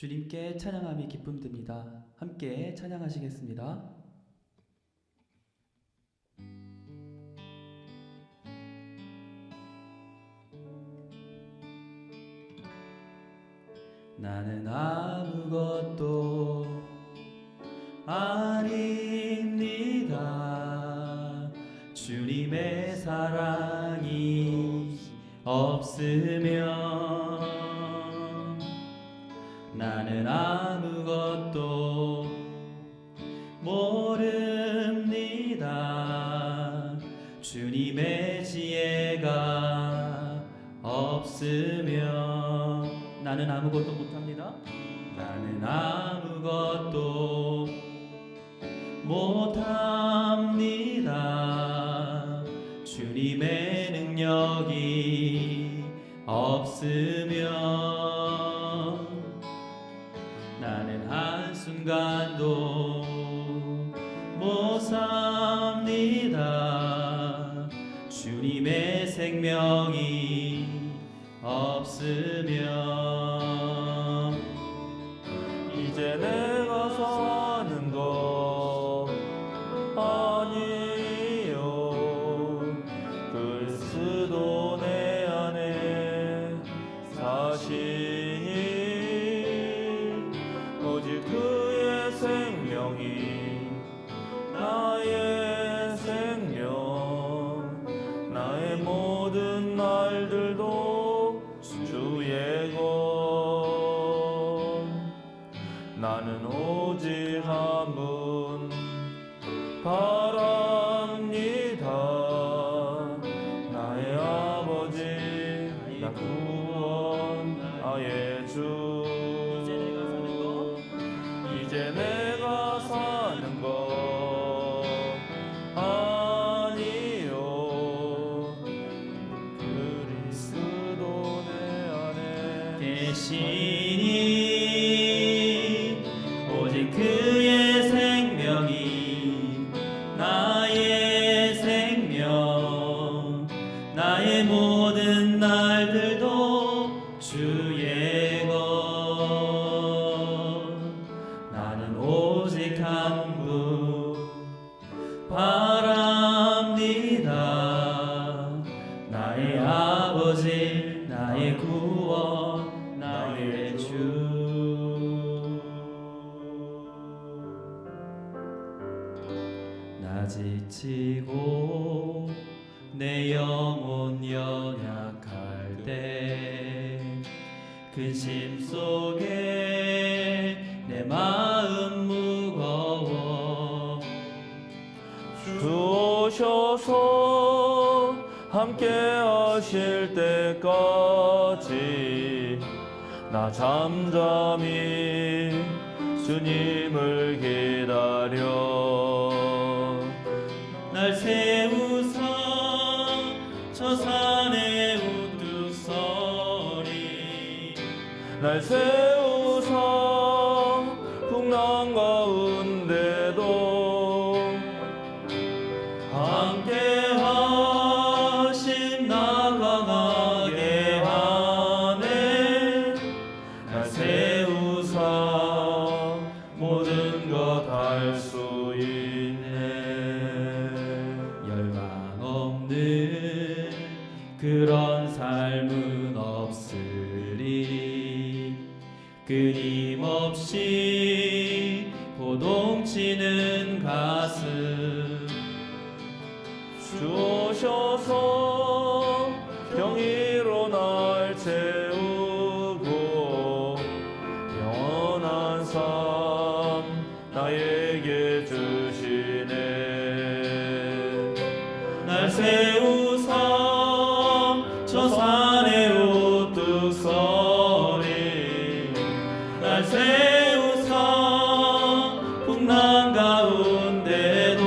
주님께 찬양함이 기쁨됩니다. 함께 찬양하시겠습니다. 나는 아무것도 아닙니다. 주님의 사랑이 없으면 나는 아무것도 모릅니다. 주님의 지혜가 없으면 나는 아무것도 못합니다. 나는 아무것도 못합니다. 주님의 능력이 없으면 나는 한순간도 못 삽니다. 주님의 생명이 없으면 이제 내가 사는 거 아니요. 그리스도 내 안에 사시니 오직 그의 생명이 나의 생명, 나의 모든 날들도 주의 것. 나는 오직 한 분 바랍니다. 나의 아버지, 나 구원, 나의 주. 이제 내가 사는 것 아니요. 그리스도 내 안에 계시니 오직 그의 생명이 나의 생명, 나의 모든 날들도 주의 것. 나는 오직 한 분 바랍니다. 나의 아버지, 나의 구원, 나의 주. 나 지치고 내 영혼 연약할 때 근심 속에 내 마음 무거워 주 오셔서 함께 하실 때까지 나 잠잠히 주님을 기다려. 날 세우사 저 산에 우뚝 서리 날 세우사 풍랑 가운데도 함께 하심 나 강하게 하네. 날 세우사 모든 것 할 수 있네. 열망 없는 그런 삶은 없으리. 끊임없이 고동치는 가슴 주 오셔서 경의로 날 채우고 영원한 삶 나에게 주시네. 날 세우사 저 산에 우뚝 서리. 날 세우사 풍랑 가운데도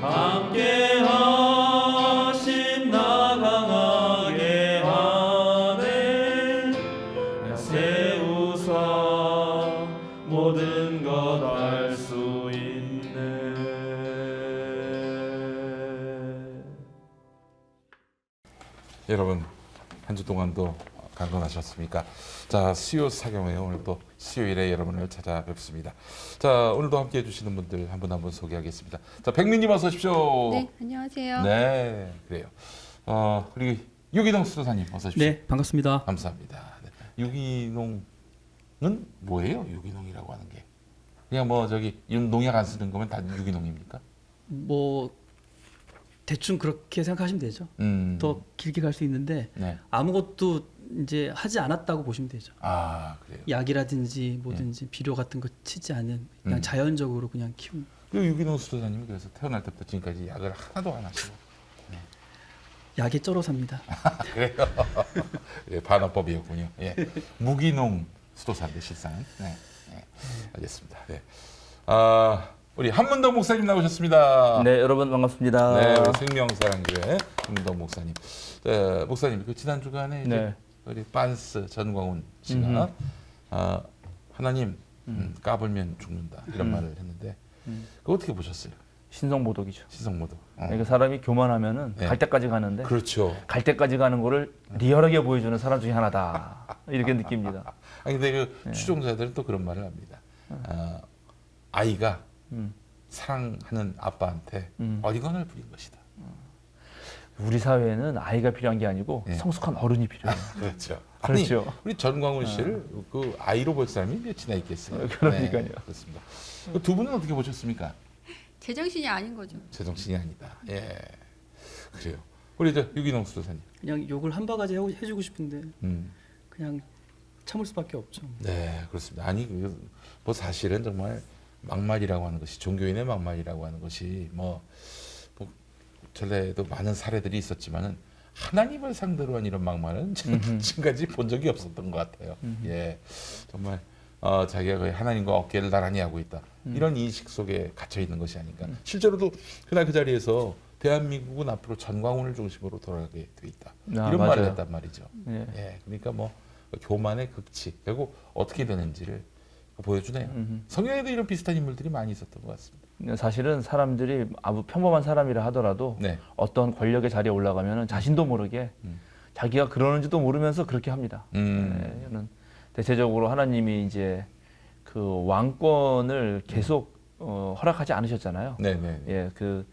함께 하심 나 강하게 하네. 날 세우사 모든 것 알 수 있네. 여러분 한 주 동안도 강건하셨습니까? 자, 수요 사경회 오늘도 수요일에 여러분을 찾아뵙습니다. 자, 오늘도 함께해 주시는 분들 한 분 한 분 소개하겠습니다. 자, 백민님 어서 오십시오. 네, 안녕하세요. 네, 그래요. 그리고 유기농 수도사님 어서 오십시오. 네, 반갑습니다. 감사합니다. 네. 유기농은 뭐예요? 유기농이라고 하는 게 그냥 뭐 저기 농약 안 쓰는 거면 다 유기농입니까? 뭐 대충 그렇게 생각하시면 되죠. 더 길게 갈 수 있는데 네. 아무것도 이제 하지 않았다고 보시면 되죠. 아, 그래요. 약이라든지 뭐든지 비료 같은 거 치지 않은 그냥 자연적으로 그냥 키운. 그 유기농 수도사님이 그래서 태어날 때부터 지금까지 약을 하나도 안 하시고 약에 쩔어 삽니다. 그래요. 예, 반어법이었군요. 예. 무기농 수도사인데 실상은. 네. 네. 알겠습니다. 네. 우리 한문덕 목사님 나오셨습니다. 네, 여러분 반갑습니다. 네, 우리 생명사랑교회 한문덕 목사님. 목사님 그 지난 주간에 이제 네. 우리 빤스 전광훈 씨가 하나님 까불면 죽는다 이런 말을 했는데 그거 어떻게 보셨어요? 신성모독이죠. 신성모독. 그러니까 사람이 교만하면은 네. 갈 때까지 가는데 그렇죠. 갈 때까지 가는 거를 리얼하게 보여주는 사람 중에 하나다. 이렇게 느낍니다. 아니 근데 그 추종자들은 또 그런 말을 합니다. 아이가 사랑하는 아빠한테 어리광을 부린 것이다. 우리 사회에는 아이가 필요한 게 아니고 네. 성숙한 어른이 필요해요. 그렇죠. 그렇죠. 아니, 우리 전광훈 씨를 그 아이로 볼 사람이 몇이나 있겠어요. 그러니까요. 네, 그렇습니다. 그두 분은 어떻게 보셨습니까? 제정신이 아닌 거죠. 제정신이 아니다. 예, 그래요. 우리 저 유기농 수도사님. 그냥 욕을 한 바가지 해주고 싶은데 그냥 참을 수밖에 없죠. 네, 그렇습니다. 아니 뭐 사실은 정말 막말이라고 하는 것이 종교인의 막말이라고 하는 것이 뭐 전에도 많은 사례들이 있었지만은 하나님을 상대로 한 이런 막말은 저는 지금까지 본 적이 없었던 것 같아요. 예, 정말 자기가 거의 하나님과 어깨를 나란히 하고 있다 이런 인식 속에 갇혀 있는 것이 아닌가. 실제로도 그날 그 자리에서 대한민국은 앞으로 전광훈을 중심으로 돌아가게 돼 있다 이런 말을 맞아요. 했단 말이죠. 예. 예, 그러니까 뭐 교만의 극치 결국 어떻게 되는지를 보여주네요. 성경에도 이런 비슷한 인물들이 많이 있었던 것 같습니다. 사실은 사람들이 아주 평범한 사람이라 하더라도 네. 어떤 권력의 자리에 올라가면 자신도 모르게 자기가 그러는지도 모르면서 그렇게 합니다. 네, 저는 대체적으로 하나님이 이제 그 왕권을 계속 허락하지 않으셨잖아요. 네네. 예, 그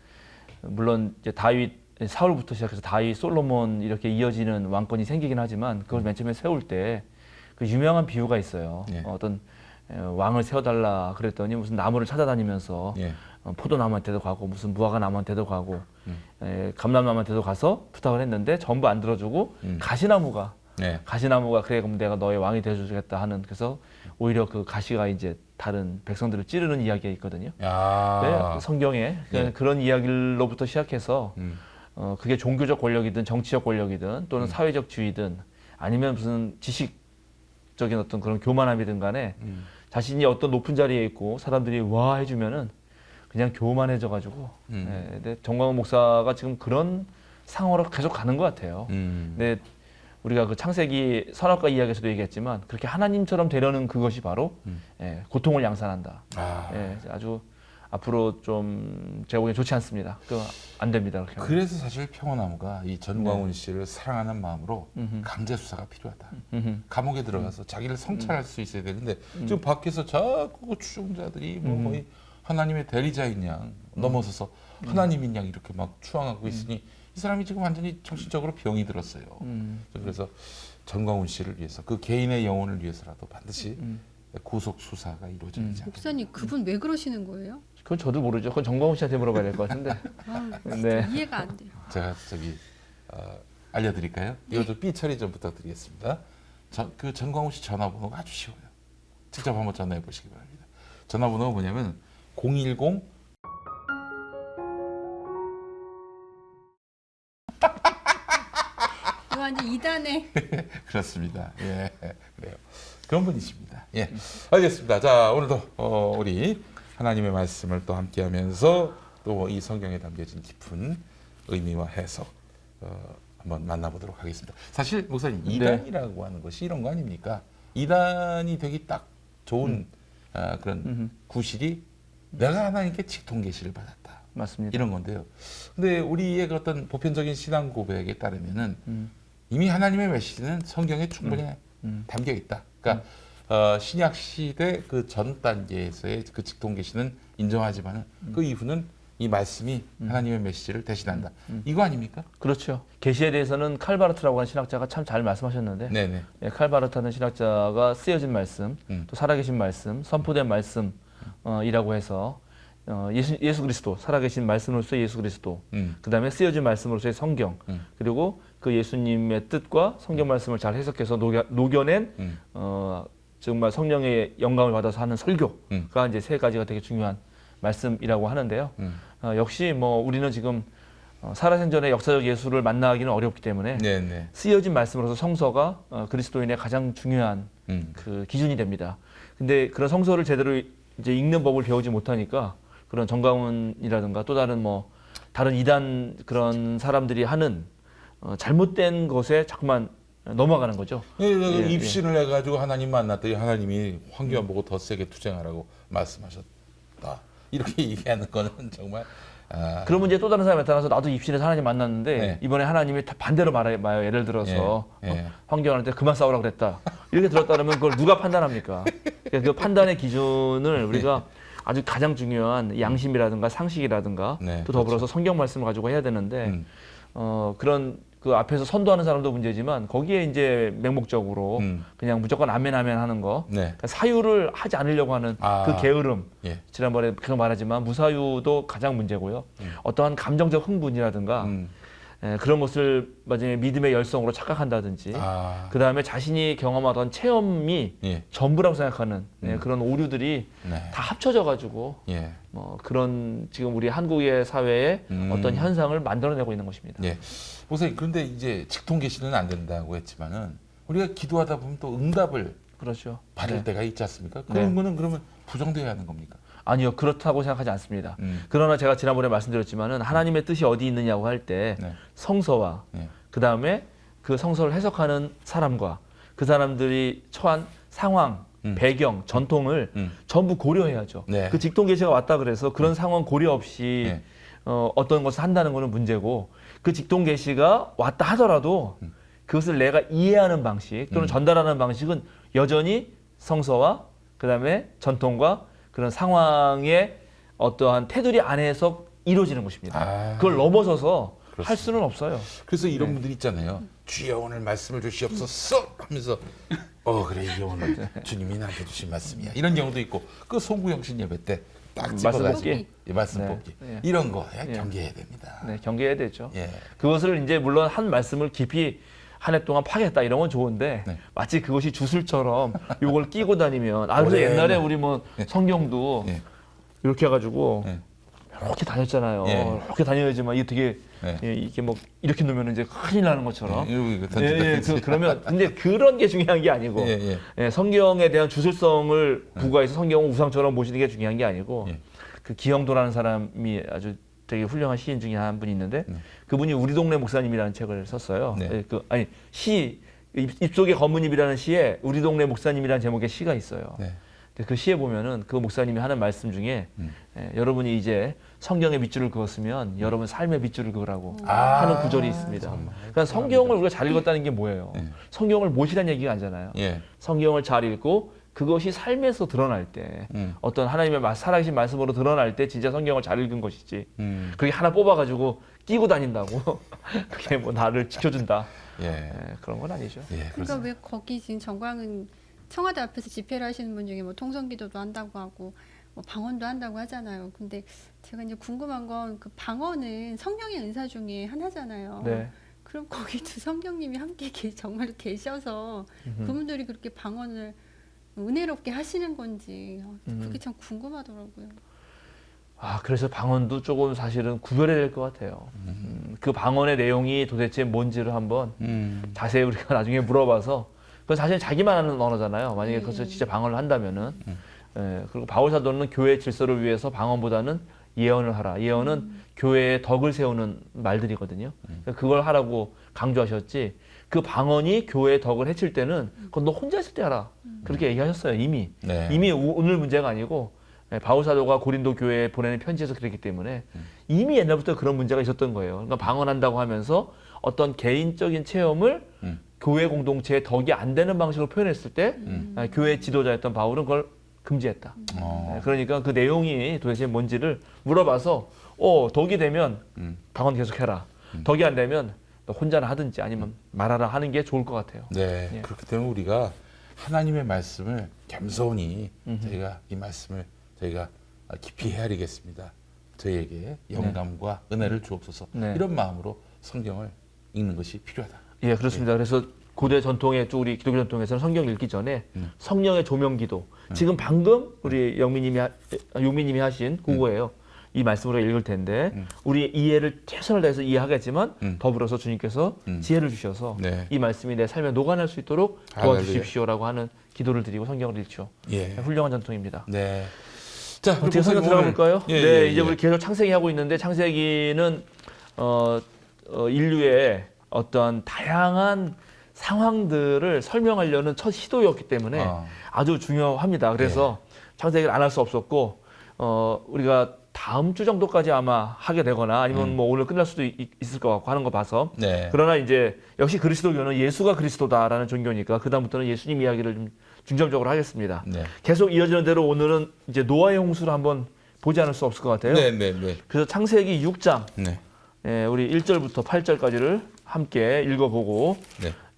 물론 이제 다윗 사울부터 시작해서 다윗, 솔로몬 이렇게 이어지는 왕권이 생기긴 하지만 그걸 맨 처음에 세울 때 그 유명한 비유가 있어요. 예. 어떤 왕을 세워달라 그랬더니 무슨 나무를 찾아다니면서 예. 포도나무한테도 가고 무슨 무화과 나무한테도 가고 감람나무한테도 가서 부탁을 했는데 전부 안 들어주고 가시나무가 네. 그래 그럼 내가 너의 왕이 되어주겠다 하는 그래서 오히려 그 가시가 이제 다른 백성들을 찌르는 이야기가 있거든요. 야. 네, 성경에 네. 그런 이야기로부터 시작해서 그게 종교적 권력이든 정치적 권력이든 또는 사회적 지위든 아니면 무슨 지식적인 어떤 그런 교만함이든 간에 자신이 어떤 높은 자리에 있고 사람들이 와 해주면은 그냥 교만해져가지고 네, 근데 정광훈 목사가 지금 그런 상황으로 계속 가는 것 같아요. 근데 우리가 그 창세기 선악과 이야기에서도 얘기했지만 그렇게 하나님처럼 되려는 그것이 바로 고통을 양산한다. 아. 예, 아주 앞으로 좀 제가 보기엔 좋지 않습니다. 그 안 됩니다. 그렇게 하면. 그래서 사실 평화나무가 이 전광훈 씨를 사랑하는 마음으로 강제 수사가 필요하다. 감옥에 들어가서 자기를 성찰할 수 있어야 되는데 지금 밖에서 자꾸 그 추종자들이 뭐 거의 하나님의 대리자인 양 넘어서서 하나님인 양 이렇게 막 추앙하고 있으니 이 사람이 지금 완전히 정신적으로 병이 들었어요. 그래서 전광훈 씨를 위해서 그 개인의 영혼을 위해서라도 반드시 구속 수사가 이루어져야지 않겠나. 목사님 그분 왜 그러시는 거예요? 그건 저도 모르죠. 그건 정광훈 씨한테 물어봐야 될 것 같은데. 아, 네. 이해가 안 돼요. 제가 저기 알려드릴까요? 이거 좀 삐 처리 좀 부탁드리겠습니다. 그 전광훈 씨 전화번호가 아주 쉬워요. 직접 한번 전화해 보시기 바랍니다. 전화번호가 뭐냐면 010 이거 완전 이단에 그렇습니다. 예, 그래요. 그런 분이십니다. 예, 알겠습니다. 자, 오늘도 우리 하나님의 말씀을 또 함께하면서 또 이 성경에 담겨진 깊은 의미와 해석 한번 만나보도록 하겠습니다. 사실 목사님 이단이라고 하는 것이 이런 거 아닙니까? 이단이 되기 딱 좋은 그런 구실이 내가 하나님께 직통 계시를 받았다. 맞습니다. 이런 건데요. 근데 우리의 그 어떤 보편적인 신앙 고백에 따르면은 이미 하나님의 메시지는 성경에 충분히 담겨 있다. 그러니까 신약 시대 그 전 단계에서의 그 직통 계시는 인정하지만은 그 이후는 이 말씀이 하나님의 메시지를 대신한다. 이거 아닙니까? 그렇죠. 계시에 대해서는 칼바르트라고 하는 신학자가 참 잘 말씀하셨는데 네네. 예, 칼바르트라는 신학자가 쓰여진 말씀, 또 살아계신 말씀, 선포된 말씀 이라고 해서 예수 그리스도, 살아계신 말씀으로서의 예수 그리스도, 그 다음에 쓰여진 말씀으로서의 성경, 그리고 그 예수님의 뜻과 성경 말씀을 잘 해석해서 녹여낸 정말 성령의 영감을 받아서 하는 설교가 이제 세 가지가 되게 중요한 말씀이라고 하는데요. 역시 뭐 우리는 지금 살아생전의 역사적 예수를 만나기는 어렵기 때문에 네네. 쓰여진 말씀으로서 성서가 그리스도인의 가장 중요한 그 기준이 됩니다. 근데 그런 성서를 제대로 이제 읽는 법을 배우지 못하니까 그런 정가운이라든가 또 다른 뭐 다른 이단 그런 사람들이 하는 잘못된 것에 자꾸만 넘어가는 거죠. 입신을 해가지고 하나님 만났더니 하나님이 황교안 보고 더 세게 투쟁하라고 말씀하셨다. 이렇게 얘기하는 거는 정말 그러면 이제 또 다른 사람이 나타나서 나도 입신에서 하나님 만났는데 네. 이번에 하나님이 다 반대로 말해봐요. 예를 들어서 황교안한테 그만 싸우라 그랬다. 이렇게 들었다 그러면 그걸 누가 판단합니까? 그 판단의 기준을 우리가 아주 가장 중요한 양심이라든가 상식이라든가 네, 또 더불어서 성경 말씀을 가지고 해야 되는데 그런 그 앞에서 선도하는 사람도 문제지만 거기에 이제 맹목적으로 그냥 무조건 아멘 아멘 하는 거 네. 그러니까 사유를 하지 않으려고 하는 그 게으름 예. 지난번에 그런 말하지만 무사유도 가장 문제고요. 어떠한 감정적 흥분이라든가 그런 것을 마지막에 믿음의 열성으로 착각한다든지 그 다음에 자신이 경험하던 체험이 예. 전부라고 생각하는 그런 오류들이 네. 다 합쳐져 가지고 예. 뭐 그런 지금 우리 한국의 사회에 어떤 현상을 만들어내고 있는 것입니다. 예. 목사님 그런데 이제 직통 계시는 안 된다고 했지만은 우리가 기도하다 보면 또 응답을 그렇죠. 받을 네. 때가 있지 않습니까? 그런 네. 거는 그러면 부정되어야 하는 겁니까? 아니요, 그렇다고 생각하지 않습니다. 그러나 제가 지난번에 말씀드렸지만은 하나님의 뜻이 어디 있느냐고 할 때 네. 성서와 네. 그 다음에 그 성서를 해석하는 사람과 그 사람들이 처한 상황, 배경, 전통을 전부 고려해야죠. 네. 그 직통 계시가 왔다 그래서 그런 상황 고려 없이 네. 어떤 것을 한다는 것은 문제고 그 직통 계시가 왔다 하더라도 그것을 내가 이해하는 방식 또는 전달하는 방식은 여전히 성서와 그 다음에 전통과 그런 상황의 어떠한 테두리 안에서 이루어지는 것입니다. 그걸 넘어서서 할 수는 없어요. 그래서 이런 분들 있잖아요. 주여 오늘 말씀을 주시옵소서 하면서 그래 이게 오늘 주님이 나한테 주신 말씀이야. 이런 경우도 있고 그 송구영신 예배 때 딱 말씀 찍어가지고 뽑기. 말씀 네. 뽑기 네. 이런 거 네. 경계해야 됩니다. 네, 경계해야 되죠. 예. 그것을 이제 물론 한 말씀을 깊이 한 해 동안 파겠다 이런 건 좋은데 네. 마치 그것이 주술처럼 요걸 끼고 다니면 그래서 오래 옛날에 우리 뭐 성경도 네. 이렇게 해가지고 네. 이렇게 다녔잖아요. 예. 이렇게 다녀야지만 이게 되게 네. 이게 뭐 이렇게 놓으면 이제 큰일 나는 것처럼. 이거 던진다. 예, 그러면 근데 그런 게 중요한 게 아니고 예. 성경에 대한 주술성을 부과해서 성경을 우상처럼 모시는 게 중요한 게 아니고 예. 그 기영도라는 사람이 아주 되게 훌륭한 시인 중에 한 분이 있는데 그분이 우리 동네 목사님이라는 책을 썼어요. 네. 입속의 검은잎이라는 시에 우리 동네 목사님이라는 제목의 시가 있어요. 네. 근데 그 시에 보면은 그 목사님이 하는 말씀 중에 여러분이 이제 성경의 밑줄을 그었으면 여러분 삶의 밑줄을 그으라고 하는 구절이 있습니다. 그러니까 성경을 우리가 잘 읽었다는 게 뭐예요? 성경을 모시라는 얘기가 아니잖아요. 예. 성경을 잘 읽고 그것이 삶에서 드러날 때 어떤 하나님의 살아계신 말씀으로 드러날 때 진짜 성경을 잘 읽은 것이지 그게 하나 뽑아가지고 끼고 다닌다고 그게 뭐 나를 지켜준다 예. 그런 건 아니죠. 예. 그러니까 그렇습니다. 왜 거기 지금 정광은 청와대 앞에서 집회를 하시는 분 중에 뭐 통성기도도 한다고 하고 뭐 방언도 한다고 하잖아요. 근데 제가 이제 궁금한 건 그 방언은 성령의 은사 중에 하나잖아요. 네. 그럼 거기도 성령님이 함께 정말로 계셔서 그분들이 그렇게 방언을 은혜롭게 하시는 건지 그게 참 궁금하더라고요. 그래서 방언도 조금 사실은 구별해야 될 것 같아요. 그 방언의 내용이 도대체 뭔지를 한번 자세히 우리가 나중에 물어봐서 그건 사실 자기만 하는 언어잖아요. 만약에 그것을 진짜 방언을 한다면은 그리고 바울 사도는 교회 질서를 위해서 방언보다는 예언을 하라. 예언은 교회의 덕을 세우는 말들이거든요. 그걸 하라고 강조하셨지. 그 방언이 교회의 덕을 해칠 때는 그건 너 혼자 있을 때 하라. 그렇게 얘기하셨어요. 이미. 네. 이미 오늘 문제가 아니고 바울 사도가 고린도 교회에 보내는 편지에서 그랬기 때문에 이미 옛날부터 그런 문제가 있었던 거예요. 그러니까 방언한다고 하면서 어떤 개인적인 체험을 교회 공동체에 덕이 안 되는 방식으로 표현했을 때 교회 지도자였던 바울은 그걸 금지했다. 그러니까 그 내용이 도대체 뭔지를 물어봐서 덕이 되면 방언 계속해라. 덕이 안 되면 너 혼자나 하든지 아니면 말하라 하는 게 좋을 것 같아요. 네, 예. 그렇기 때문에 우리가 하나님의 말씀을 겸손히 저희가 이 말씀을 저희가 깊이 헤아리겠습니다. 저희에게 영감과 은혜를 주옵소서. 네. 이런 마음으로 성경을 읽는 것이 필요하다. 예, 그렇습니다. 그래서 고대 전통의 또 우리 기독교 전통에서는 성경 읽기 전에 성령의 조명기도. 지금 방금 우리 용민님이 하신 그거예요. 이 말씀으로 읽을 텐데 우리 이해를 최선을 다해서 이해하겠지만 더불어서 주님께서 지혜를 주셔서 네. 이 말씀이 내 삶에 녹아날 수 있도록 도와주십시오라고 하는 기도를 드리고 성경을 읽죠. 예. 훌륭한 전통입니다. 네. 자, 어떻게 성경 들어가 볼까요? 예, 네, 예, 이제 예. 우리 계속 창세기 하고 있는데 창세기는 인류의 어떤 다양한 상황들을 설명하려는 첫 시도였기 때문에 아주 중요합니다. 그래서 창세기를 안 할 수 없었고 우리가 다음 주 정도까지 아마 하게 되거나 아니면 뭐 오늘 끝날 수도 있을 것 같고 하는 거 봐서 네. 그러나 이제 역시 그리스도교는 예수가 그리스도다라는 종교니까 그 다음부터는 예수님 이야기를 좀 중점적으로 하겠습니다. 네. 계속 이어지는 대로 오늘은 이제 노아의 홍수를 한번 보지 않을 수 없을 것 같아요. 네, 네, 네. 그래서 창세기 6장 네. 우리 1절부터 8절까지를 함께 읽어보고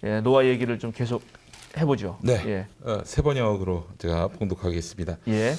네. 노아 얘기를 좀 계속 해보죠. 네. 세 번역으로 제가 봉독하겠습니다. 예.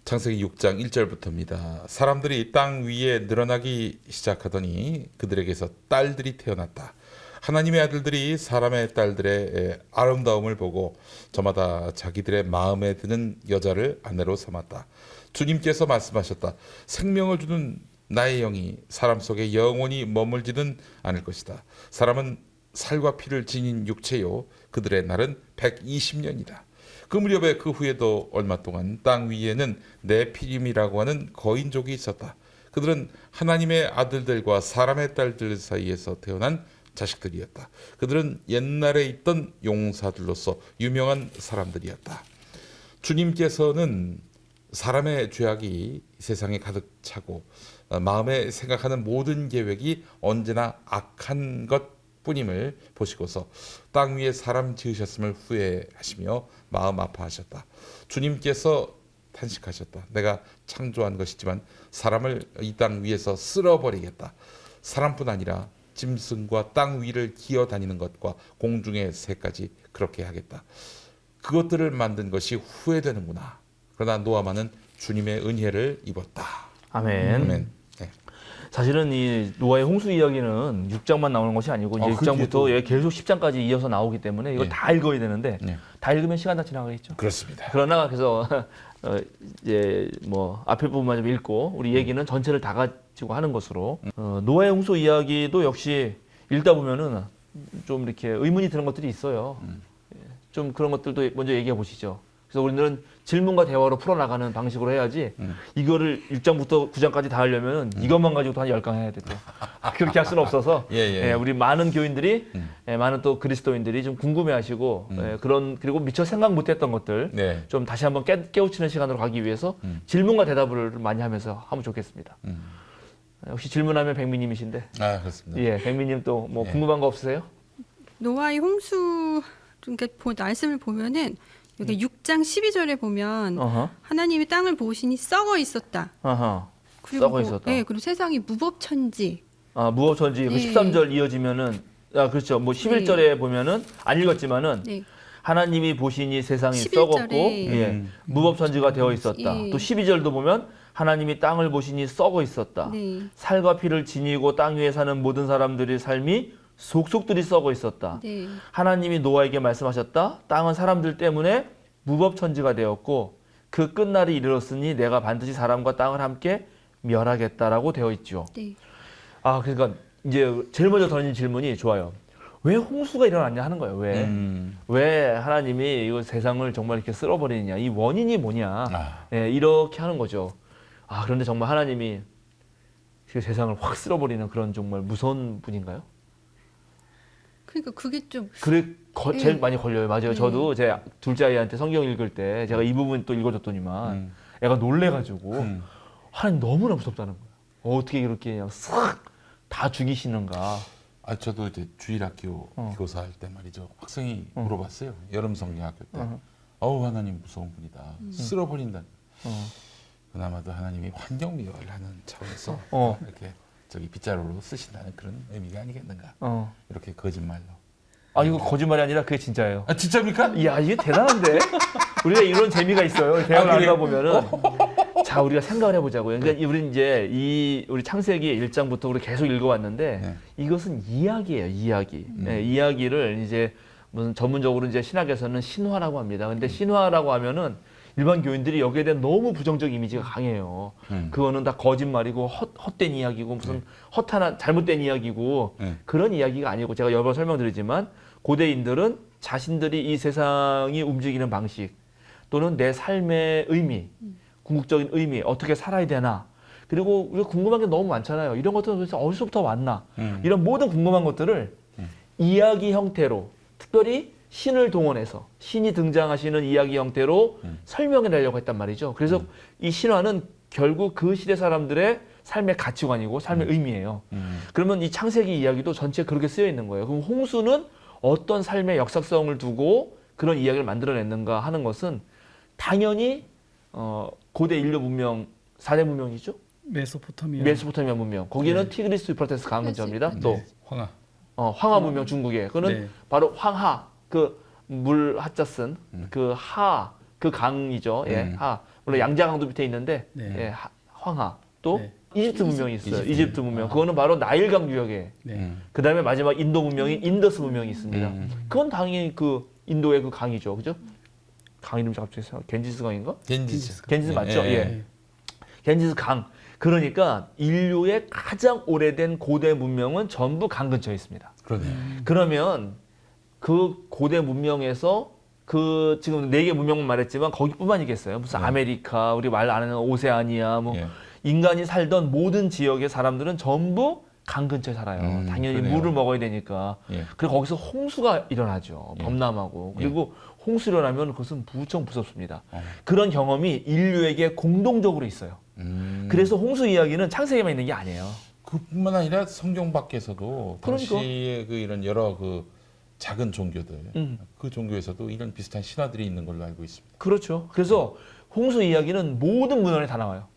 창세기 6장 1절부터입니다. 사람들이 땅 위에 늘어나기 시작하더니 그들에게서 딸들이 태어났다. 하나님의 아들들이 사람의 딸들의 아름다움을 보고 저마다 자기들의 마음에 드는 여자를 아내로 삼았다. 주님께서 말씀하셨다. 생명을 주는 나의 영이 사람 속에 영원히 머물지는 않을 것이다. 사람은 살과 피를 지닌 육체요 그들의 날은 120년이다. 그 무렵에 그 후에도 얼마 동안 땅 위에는 네피림이라고 하는 거인족이 있었다. 그들은 하나님의 아들들과 사람의 딸들 사이에서 태어난 자식들이었다. 그들은 옛날에 있던 용사들로서 유명한 사람들이었다. 주님께서는 사람의 죄악이 세상에 가득 차고 마음에 생각하는 모든 계획이 언제나 악한 것 뿐임을 보시고서 땅 위에 사람 지으셨음을 후회하시며 마음 아파하셨다. 주님께서 탄식하셨다. 내가 창조한 것이지만 사람을 이 땅 위에서 쓸어버리겠다. 사람뿐 아니라 짐승과 땅 위를 기어다니는 것과 공중의 새까지 그렇게 하겠다. 그것들을 만든 것이 후회되는구나. 그러나 노아만은 주님의 은혜를 입었다. 아멘. 아멘. 네. 사실은 이 노아의 홍수 이야기는 6장만 나오는 것이 아니고 이제 그게 6장부터 또- 계속 10장까지 이어서 나오기 때문에 이걸 네. 다 읽어야 되는데 네. 다 읽으면 시간 다 지나가겠죠. 그렇습니다. 그러나 그래서 이제 뭐 앞에 부분만 좀 읽고 우리 얘기는 전체를 다 가지고 하는 것으로 노아의 홍수 이야기도 역시 읽다 보면은 좀 이렇게 의문이 드는 것들이 있어요. 예, 좀 그런 것들도 먼저 얘기해 보시죠. 그래서 우리는 질문과 대화로 풀어나가는 방식으로 해야지 이거를 6장부터 9장까지 다 하려면 이것만 가지고도 한 10강 해야 돼. 또. 그렇게 할 수는 없어서 예. 우리 많은 교인들이 많은 또 그리스도인들이 좀 궁금해하시고 그리고 미처 생각 못했던 것들 네. 좀 다시 한번 깨우치는 시간으로 가기 위해서 질문과 대답을 많이 하면서 하면 좋겠습니다. 역시 질문하면 백미님이신데 아, 그렇습니다. 예, 백미님 또 뭐 예. 궁금한 거 없으세요? 노아의 홍수 이렇게 말씀을 보면은 여기 6장 12절에 보면 어허, 하나님이 땅을 보시니 썩어 있었다. 어허. 그리고 썩어 있었다. 예, 그리고 세상이 무법천지. 무법천지 그 예. 13절 이어지면은 그렇죠. 뭐 11절에 보면은 안 읽었지만은 네. 하나님이 보시니 세상이 11절에 썩었고 무법천지가 되어 있었다. 예. 또 12절도 보면 하나님이 땅을 보시니 썩어 있었다. 네. 살과 피를 지니고 땅 위에 사는 모든 사람들의 삶이 속속들이 썩어 있었다. 네. 하나님이 노아에게 말씀하셨다. 땅은 사람들 때문에 무법천지가 되었고 그 끝날이 이르렀으니 내가 반드시 사람과 땅을 함께 멸하겠다라고 되어 있죠. 네. 그러니까 이제 제일 먼저 던진 질문이 좋아요. 왜 홍수가 일어났냐 하는 거예요. 왜 하나님이 이 세상을 정말 이렇게 쓸어버리느냐. 이 원인이 뭐냐. 예, 이렇게 하는 거죠. 그런데 정말 하나님이 그 세상을 확 쓸어버리는 그런 정말 무서운 분인가요? 그러니까 그게 좀 제일 많이 걸려요. 맞아요. 저도 제 둘째 아이한테 성경 읽을 때 제가 이 부분 또 읽어줬더니만 애가 놀래가지고 하나님 너무나 무섭다는 거예요. 어떻게 이렇게 그냥 싹 다 죽이시는가. 아 저도 이제 주일학교 교사할 때 말이죠. 학생이 물어봤어요. 여름 성경학교 때. 어우 하나님 무서운 분이다. 쓸어버린다. 그나마도 하나님이 환경미화를 하는 차원에서 이렇게 저기 빗자루로 쓰신다는 그런 의미가 아니겠는가. 이렇게 거짓말로. 아 이거 거짓말이 아니라 그게 진짜예요. 아 진짜입니까? 이야 이게 대단한데 우리가 이런 재미가 있어요. 대화를 그래요? 하다 보면은 자 우리가 생각을 해보자고요. 그러니까 우리 이제 우리 창세기 1장부터 우리 계속 읽어왔는데 네. 이것은 이야기예요. 이야기. 네, 이야기를 이제 무슨 전문적으로 이제 신학에서는 신화라고 합니다. 근데 신화라고 하면은 일반 교인들이 여기에 대한 너무 부정적 이미지가 강해요. 그거는 다 거짓말이고 헛된 이야기고 무슨 허탄한 잘못된 이야기고 그런 이야기가 아니고 제가 여러 번 설명드리지만 고대인들은 자신들이 이 세상이 움직이는 방식 또는 내 삶의 의미, 궁극적인 의미, 어떻게 살아야 되나 그리고 우리가 궁금한 게 너무 많잖아요. 이런 것들은 도대체 어디서부터 왔나 이런 모든 궁금한 것들을 이야기 형태로 특별히 신을 동원해서 신이 등장하시는 이야기 형태로 설명해 내려고 했단 말이죠. 그래서 이 신화는 결국 그 시대 사람들의 삶의 가치관이고 삶의 의미예요. 그러면 이 창세기 이야기도 전체 그렇게 쓰여 있는 거예요. 그럼 홍수는 어떤 삶의 역사성을 두고 그런 이야기를 만들어냈는가 하는 것은 당연히 고대 인류 문명 4대 문명이죠. 메소포타미아 문명. 거기는 티그리스 유프라테스 강 근처입니다. 또 황하. 황하 문명 중국에. 그거는 바로 황하 그 물 하자 쓴 그 그 강이죠. 예, 하. 물론 양자강도 밑에 있는데 예, 황하. 또 이집트 문명이 있어요. 이집트 문명. 그거는 바로 나일강 유역에. 그다음에 마지막 인도 문명이 인더스 문명이 있습니다. 그건 당연히 그 인도의 그 강이죠. 그죠? 강 이름 갑자기 생각. 겐지스 강인가? 겐지스 맞죠? 예. 겐지스 강. 그러니까 인류의 가장 오래된 고대 문명은 전부 강 근처에 있습니다. 그러네요. 그러면 그 고대 문명에서 그 지금 4개 문명만 말했지만 거기뿐만이겠어요. 무슨 아메리카, 우리 말 안 하는 오세아니아, 뭐 인간이 살던 모든 지역의 사람들은 전부 강 근처에 살아요. 당연히 그러네요. 물을 먹어야 되니까. 그리고 거기서 홍수가 일어나죠. 범람하고. 그리고 홍수 일어나면 그것은 무척 무섭습니다. 그런 경험이 인류에게 공동적으로 있어요. 그래서 홍수 이야기는 창세기에만 있는 게 아니에요. 그뿐만 아니라 성경 밖에서도 그러니까. 당시의 그 이런 여러 그 작은 종교들 그 종교에서도 이런 비슷한 신화들이 있는 걸로 알고 있습니다. 그렇죠. 그래서 홍수 이야기는 모든 문헌에 다 나와요.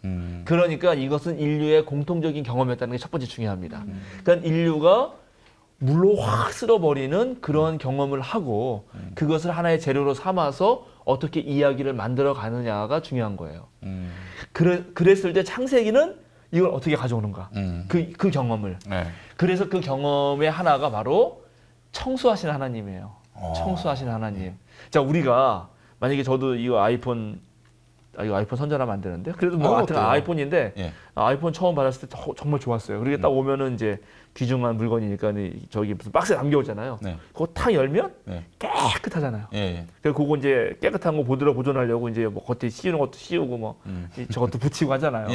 그러니까 이것은 인류의 공통적인 경험이었다는 게 첫 번째 중요합니다. 그러니까 인류가 물로 확 쓸어버리는 그런 경험을 하고 그것을 하나의 재료로 삼아서 어떻게 이야기를 만들어 가느냐가 중요한 거예요. 그랬을 때 창세기는 이걸 어떻게 가져오는가. 그 경험을. 그래서 그 경험의 하나가 바로 청소하시는 하나님이에요. 청소하시는 하나님. 자, 우리가 만약에 저도 이거 아이폰 선전하면 안 되는데 그래도 뭐 하여튼 어때요? 아이폰인데 아이폰 처음 받았을 때 정말 좋았어요. 그리고 딱 오면은 이제 귀중한 물건이니까 저기 무슨 박스에 담겨오잖아요. 그거 탁 열면 깨끗하잖아요. 그래서 그거 이제 깨끗한 거 보존하려고 이제 뭐 겉에 씌우는 것도 씌우고 뭐 저것도 붙이고 하잖아요.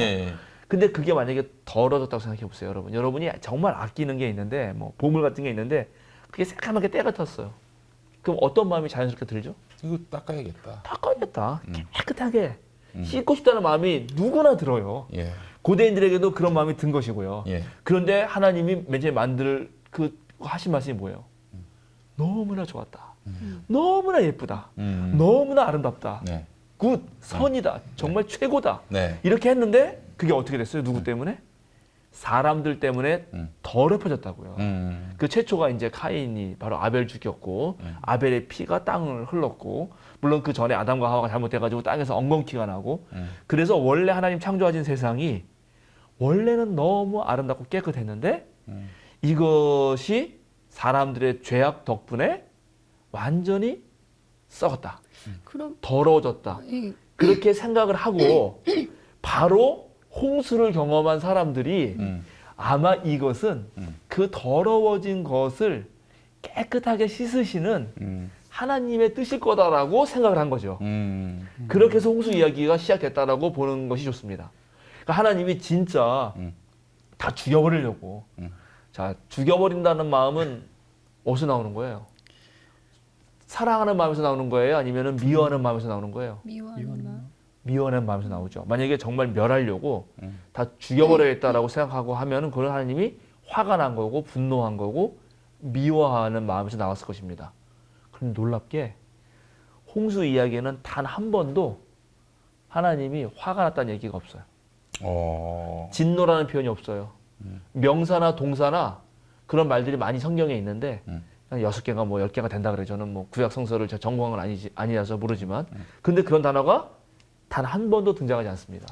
근데 그게 만약에 더러졌다고 생각해 보세요, 여러분. 여러분이 정말 아끼는 게 있는데 뭐 보물 같은 게 있는데 그게 새까맣게 때가 탔어요. 그럼 어떤 마음이 자연스럽게 들죠? 이거 닦아야겠다. 닦아야겠다. 깨끗하게 씻고 싶다는 마음이 누구나 들어요. 예. 고대인들에게도 그런 마음이 든 것이고요. 예. 그런데 하나님이 맨 처음에 만들 그 하신 말씀이 뭐예요? 너무나 좋았다. 너무나 예쁘다. 너무나 아름답다. 굿, 선이다. 정말 최고다. 이렇게 했는데 그게 어떻게 됐어요? 누구 때문에? 사람들 때문에 더럽혀졌다고요. 그 최초가 이제 카인이 바로 아벨 죽였고 아벨의 피가 땅을 흘렀고 물론 그 전에 아담과 하와가 잘못해가지고 땅에서 엉겅퀴가 나고 그래서 원래 하나님 창조하신 세상이 원래는 너무 아름답고 깨끗했는데 이것이 사람들의 죄악 덕분에 완전히 썩었다. 그럼 더러워졌다. 그렇게 생각을 하고 바로 홍수를 경험한 사람들이 아마 이것은 그 더러워진 것을 깨끗하게 씻으시는 하나님의 뜻일 거다라고 생각을 한 거죠. 그렇게 해서 홍수 이야기가 시작됐다라고 보는 것이 좋습니다. 그러니까 하나님이 진짜 다 죽여버리려고. 자, 죽여버린다는 마음은 어디서 나오는 거예요? 사랑하는 마음에서 나오는 거예요? 아니면 미워하는 마음에서 나오는 거예요? 미워하는 마음에서 나오죠. 만약에 정말 멸하려고 다 죽여버려야겠다라고 생각하고 하면은 그건 하나님이 화가 난 거고 분노한 거고 미워하는 마음에서 나왔을 것입니다. 그런데 놀랍게 홍수 이야기에는 단 한 번도 하나님이 화가 났다는 얘기가 없어요. 진노라는 표현이 없어요. 명사나 동사나 그런 말들이 많이 성경에 있는데 한 6개가 뭐 10개가 된다 그래요. 저는 뭐 구약 성서를 제가 전공한 건 아니라서 모르지만 근데 그런 단어가 단 한 번도 등장하지 않습니다.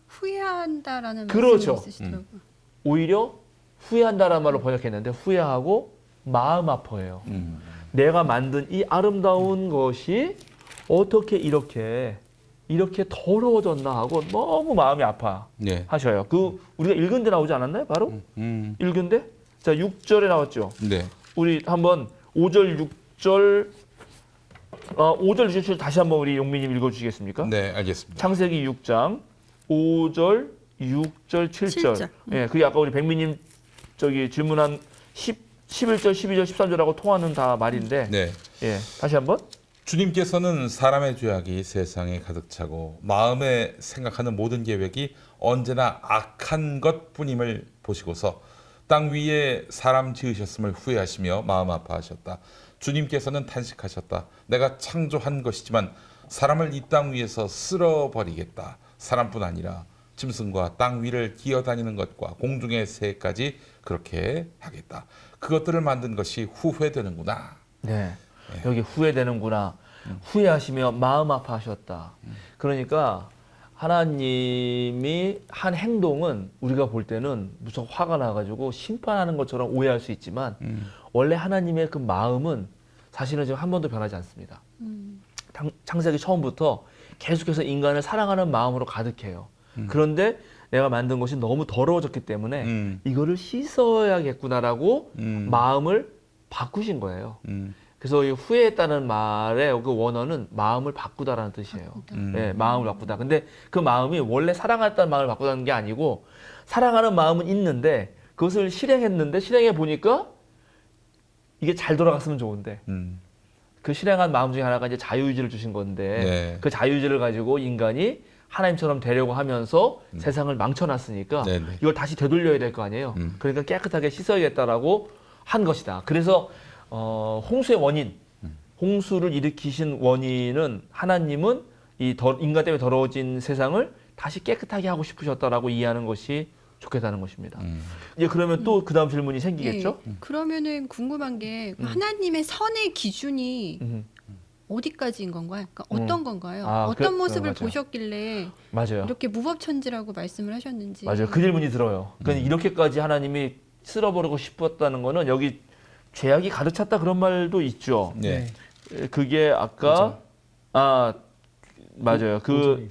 후회한다라는 그렇죠. 말씀이 있으시더라고요. 오히려 후회한다라는 말로 번역했는데 후회하고 마음 아파해요. 내가 만든 이 아름다운 것이 어떻게 이렇게 더러워졌나 하고 너무 마음이 아파 네. 하셔요. 그 우리가 읽은 데 나오지 않았나요? 바로? 읽은 데? 자, 6절에 나왔죠. 네. 우리 한번 5절, 6절 5절, 6절 다시 한번 우리 용민님 읽어 주시겠습니까? 네, 알겠습니다. 창세기 6장 5절, 6절, 7절. 예, 그게 아까 우리 백미님 저기 질문한 11절, 12절, 13절하고 통하는 다 말인데. 네. 예, 다시 한번. 주님께서는 사람의 죄악이 세상에 가득 차고 마음에 생각하는 모든 계획이 언제나 악한 것뿐임을 보시고서 땅 위에 사람 지으셨음을 후회하시며 마음 아파하셨다. 주님께서는 탄식하셨다. 내가 창조한 것이지만 사람을 이 땅 위에서 쓸어버리겠다. 사람뿐 아니라 짐승과 땅 위를 기어다니는 것과 공중의 새까지 그렇게 하겠다. 그것들을 만든 것이 후회되는구나. 네. 여기 후회되는구나. 후회하시며 마음 아파하셨다. 그러니까 하나님이 한 행동은 우리가 볼 때는 무척 화가 나가지고 심판하는 것처럼 오해할 수 있지만 원래 하나님의 그 마음은 사실은 지금 한 번도 변하지 않습니다. 창세기 처음부터 계속해서 인간을 사랑하는 마음으로 가득해요. 그런데 내가 만든 것이 너무 더러워졌기 때문에 이거를 씻어야겠구나라고 마음을 바꾸신 거예요. 그래서 이 후회했다는 말의 그 원어는 마음을 바꾸다라는 뜻이에요. 네, 마음을 바꾸다. 근데 그 마음이 원래 사랑했다는 마음을 바꾸다는 게 아니고 사랑하는 마음은 있는데 그것을 실행했는데 실행해 보니까 이게 잘 돌아갔으면 좋은데 그 실행한 마음 중에 하나가 이제 자유의지를 주신 건데 네. 그 자유의지를 가지고 인간이 하나님처럼 되려고 하면서 세상을 망쳐놨으니까 네네. 이걸 다시 되돌려야 될 거 아니에요. 그러니까 깨끗하게 씻어야겠다라고 한 것이다. 그래서 홍수의 원인, 홍수를 일으키신 원인은 하나님은 인간 때문에 더러워진 세상을 다시 깨끗하게 하고 싶으셨다라고 이해하는 것이 좋겠다는 것입니다. 이제 그러면 또 그 다음 질문이 생기겠죠? 네. 그러면은 궁금한 게 하나님의 선의 기준이 어디까지인 건가요? 그러니까 어떤 건가요? 어떤 모습을 맞아요. 보셨길래 맞아요. 이렇게 무법천지라고 말씀을 하셨는지. 맞아요. 그 질문이 들어요. 그러니까 이렇게까지 하나님이 쓸어버리고 싶었다는 거는 여기 죄악이 가득 찼다 그런 말도 있죠. 네. 그게 아까 맞아요. 그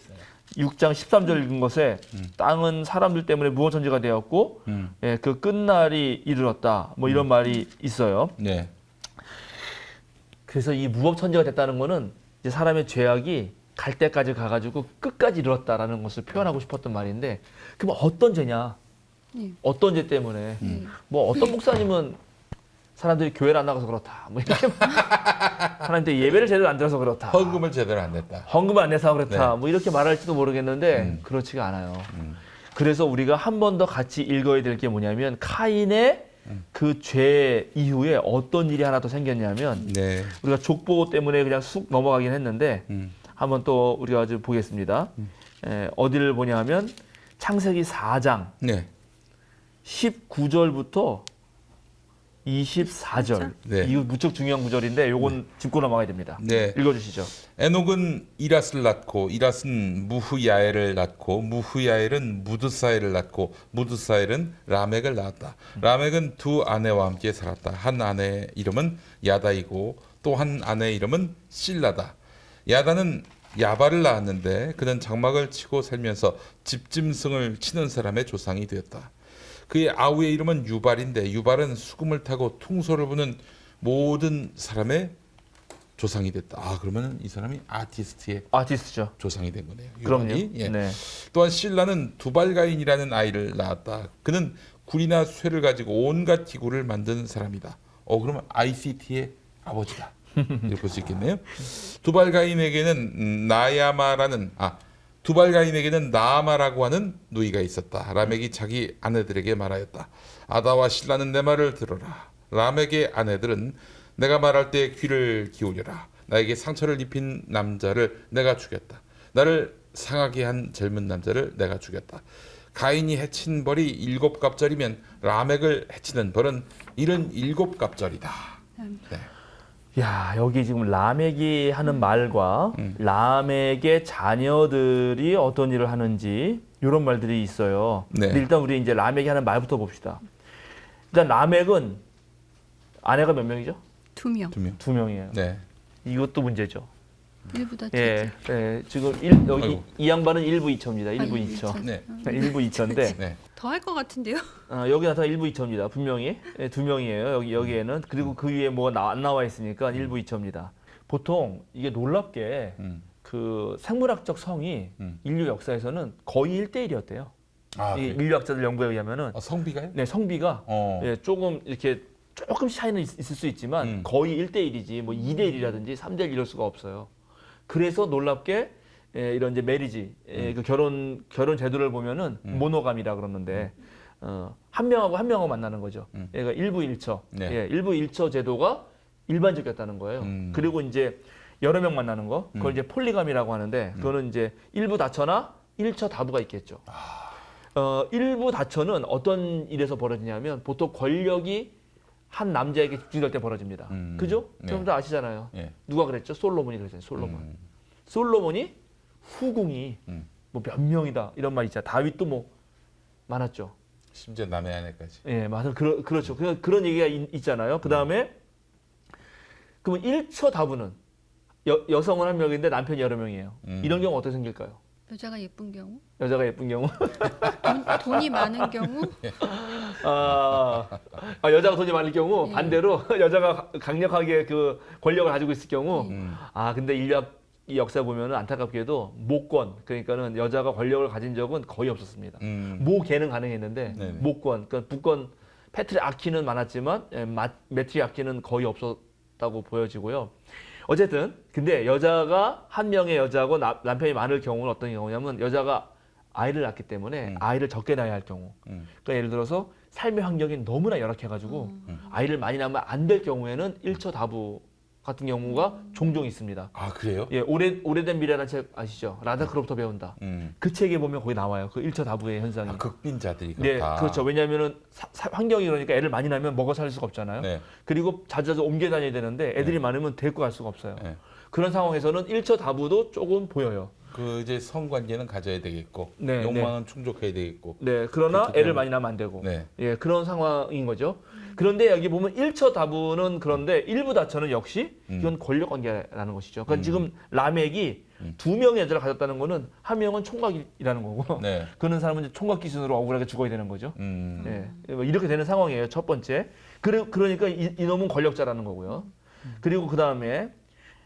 6장 13절 읽은 것에 땅은 사람들 때문에 무법천지가 되었고 예, 그 끝날이 이르렀다. 뭐 이런 말이 있어요. 네. 그래서 이 무법천지가 됐다는 거는 이제 사람의 죄악이 갈 때까지 가가지고 끝까지 이르렀다라는 것을 표현하고 싶었던 말인데 그럼 어떤 죄냐? 어떤 죄 때문에? 뭐 어떤 목사님은 사람들이 교회를 안 나가서 그렇다. 뭐 이렇게 하나님한테 예배를 제대로 안 드려서 그렇다. 헌금을 제대로 안 냈다. 헌금을 안 내서 그렇다. 네. 뭐 이렇게 말할지도 모르겠는데 그렇지가 않아요. 그래서 우리가 한 번 더 같이 읽어야 될 게 뭐냐면 카인의 그 죄 이후에 어떤 일이 하나 더 생겼냐면 네. 우리가 족보 때문에 그냥 쑥 넘어가긴 했는데 한번 또 우리가 아주 보겠습니다. 어디를 보냐면 창세기 4장 네. 19절부터 24절. 네. 이거 무척 중요한 구절인데 요건 짚고 넘어가야 됩니다. 네. 읽어주시죠. 에녹은 이랏을 낳고 이랏은 무후야엘을 낳고 무후야엘은 무드사엘을 낳고 무드사엘은 라멕을 낳았다. 라멕은 두 아내와 함께 살았다. 한 아내의 이름은 야다이고 또 한 아내의 이름은 실라다. 야다는 야발을 낳았는데 그는 장막을 치고 살면서 집짐승을 치는 사람의 조상이 되었다. 그의 아우의 이름은 유발인데 유발은 수금을 타고 퉁소를 부는 모든 사람의 조상이 됐다. 그러면 이 사람이 아티스트죠. 조상이 된 거네요. 그럼요. 유발이. 예. 네. 또한 실라는 두발가인이라는 아이를 낳았다. 그는 굴이나 쇠를 가지고 온갖 기구를 만든 사람이다. 그러면 ICT의 아버지다. 이렇게 볼 수 있겠네요. 두발가인에게는 두발가인에게는 나아마라고 하는 누이가 있었다. 라멕이 자기 아내들에게 말하였다. 아다와 실라는 내 말을 들어라. 람에게 아내들은 내가 말할 때 귀를 기울여라. 나에게 상처를 입힌 남자를 내가 죽였다. 나를 상하게 한 젊은 남자를 내가 죽였다. 가인이 해친 벌이 7갑절이면 라멕을 해치는 벌은 77갑절이다. 네. 야, 여기 지금 라멕이 하는 말과 라멕의 자녀들이 어떤 일을 하는지 이런 말들이 있어요. 네. 근데 일단 우리 이제 라멕이 하는 말부터 봅시다. 일단 라멕은 아내가 몇 명이죠? 2명. 2명. 2명이에요. 네. 이것도 문제죠. 일보다 예, 예, 지금 여기 아이고. 이 양반은 1부 2처입니다. 1부 아니, 2처. 네. 1부 2처인데 네. 더 할 것 같은데요? 여기 나타나 1부 2처입니다. 분명히 2명이에요. 여기에는 그리고 그 위에 뭐가 안 나와 있으니까 1부 2처입니다. 보통 이게 놀랍게 그 생물학적 성이 인류 역사에서는 거의 1대1이었대요. 아, 이 그래요? 인류학자들 연구에 의하면은 성비가요? 네, 성비가 어. 조금 이렇게 조금 차이는 있을 수 있지만 거의 1대1이지 뭐 2대1이라든지 3대1 이럴 수가 없어요. 그래서 놀랍게 이런 이제 메리지 그 결혼 제도를 보면은 모노감이라 그러는데 한 명하고 한 명하고 만나는 거죠. 얘가 1부 1처. 네. 예, 1부 1처 제도가 일반적이었다는 거예요. 그리고 이제 여러 명 만나는 거 그걸 이제 폴리감이라고 하는데 그거는 이제 1부 다처나 1처 다부가 있겠죠. 1부 다처는 어떤 일에서 벌어지냐면 보통 권력이 한 남자에게 집중될 때 벌어집니다. 그죠? 네. 여러분 다 아시잖아요. 예. 누가 그랬죠? 솔로몬이 그랬잖아요. 솔로몬. 솔로몬이 후궁이 뭐 몇 명이다 이런 말 있잖아요. 다윗도 뭐 많았죠. 심지어 남의 아내까지. 예, 맞아요. 그렇죠. 그런 얘기가 있잖아요. 그 다음에 그러면 1처 다부는 여성은 한 명인데 남편이 여러 명이에요. 이런 경우 어떻게 생길까요? 여자가 예쁜 경우, 여자가 예쁜 경우? 돈이 많은 경우, 여자가 돈이 많을 경우 예. 반대로 여자가 강력하게 그 권력을 가지고 있을 경우 근데 인류학 이 역사 보면은 안타깝게도 모권 그러니까는 여자가 권력을 가진 적은 거의 없었습니다. 모계는 가능했는데 네네. 모권 그러니까 부권 패트리아키는 많았지만 메트리아키는 거의 없었다고 보여지고요. 어쨌든 근데 여자가 한 명의 여자고 남편이 많을 경우는 어떤 경우냐면 여자가 아이를 낳기 때문에 아이를 적게 낳아야 할 경우. 그러니까 예를 들어서 삶의 환경이 너무나 열악해가지고 아이를 많이 낳으면 안 될 경우에는 1처 다부 같은 경우가 종종 있습니다. 아, 그래요? 예, 오래된 미래라는 책 아시죠? 라다 크로프터 배운다. 그 책에 보면 거기 나와요. 그 1처 다부의 현상이. 극빈자들이 네, 그렇다. 그렇죠. 왜냐하면은 환경이 그러니까 애를 많이 낳으면 먹어 살 수가 없잖아요. 네. 그리고 자주 옮겨 다녀야 되는데 애들이 많으면 데리고 갈 수가 없어요. 네. 그런 상황에서는 1처 다부도 조금 보여요. 그 이제 성관계는 가져야 되겠고 네, 욕망은 충족해야 되겠고. 네, 그러나 그렇기 애를 때문에- 많이 낳으면 안 되고. 네. 예, 그런 상황인 거죠. 그런데 여기 보면 1처 다부는 그런데 1부 다처는 역시 이건 권력 관계라는 것이죠. 그러니까 지금 라멕이 2명의 여자를 가졌다는 거는 한 명은 총각이라는 거고 네. 그런 사람은 이제 총각 기준으로 억울하게 죽어야 되는 거죠. 음. 예, 뭐 이렇게 되는 상황이에요. 첫 번째. 그러니까 이놈은 권력자라는 거고요. 그리고 그 다음에